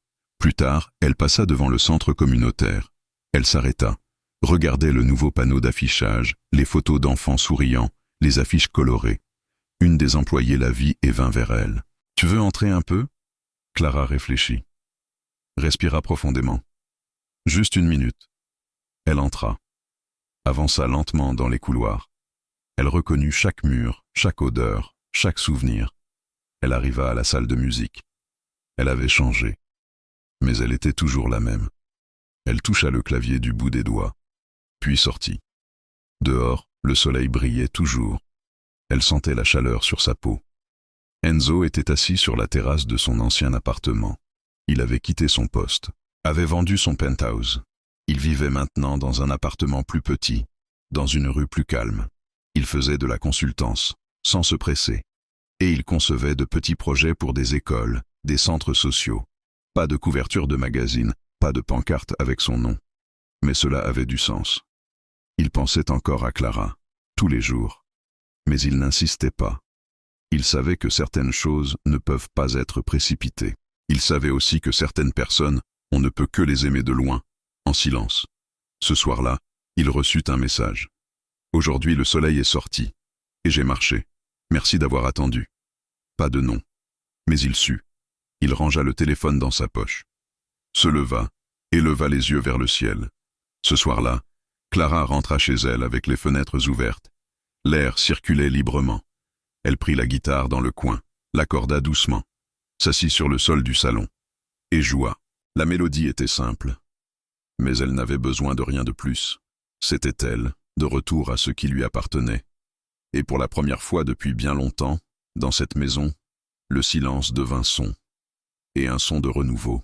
Plus tard, elle passa devant le centre communautaire. Elle s'arrêta, regardait le nouveau panneau d'affichage, les photos d'enfants souriants, les affiches colorées. Une des employées la vit et vint vers elle. « Tu veux entrer un peu ?» Clara réfléchit. Respira profondément. « Juste une minute. » Elle entra. Avança lentement dans les couloirs. Elle reconnut chaque mur, chaque odeur, chaque souvenir. Elle arriva à la salle de musique. Elle avait changé. Mais elle était toujours la même. Elle toucha le clavier du bout des doigts, puis sortit. Dehors, le soleil brillait toujours. Elle sentait la chaleur sur sa peau. Enzo était assis sur la terrasse de son ancien appartement. Il avait quitté son poste, avait vendu son penthouse. Il vivait maintenant dans un appartement plus petit, dans une rue plus calme. Il faisait de la consultance, sans se presser. Et il concevait de petits projets pour des écoles, des centres sociaux. Pas de couverture de magazine, pas de pancarte avec son nom. Mais cela avait du sens. Il pensait encore à Clara, tous les jours. Mais il n'insistait pas. Il savait que certaines choses ne peuvent pas être précipitées. Il savait aussi que certaines personnes, on ne peut que les aimer de loin, en silence. Ce soir-là, il reçut un message. « Aujourd'hui le soleil est sorti, et j'ai marché. Merci d'avoir attendu. » Pas de nom. Mais il sut. Il rangea le téléphone dans sa poche. Se leva, et leva les yeux vers le ciel. Ce soir-là, Clara rentra chez elle avec les fenêtres ouvertes. L'air circulait librement. Elle prit la guitare dans le coin, l'accorda doucement, s'assit sur le sol du salon, et joua. La mélodie était simple. Mais elle n'avait besoin de rien de plus. C'était elle, de retour à ce qui lui appartenait. Et pour la première fois depuis bien longtemps, dans cette maison, le silence devint son, et un son de renouveau.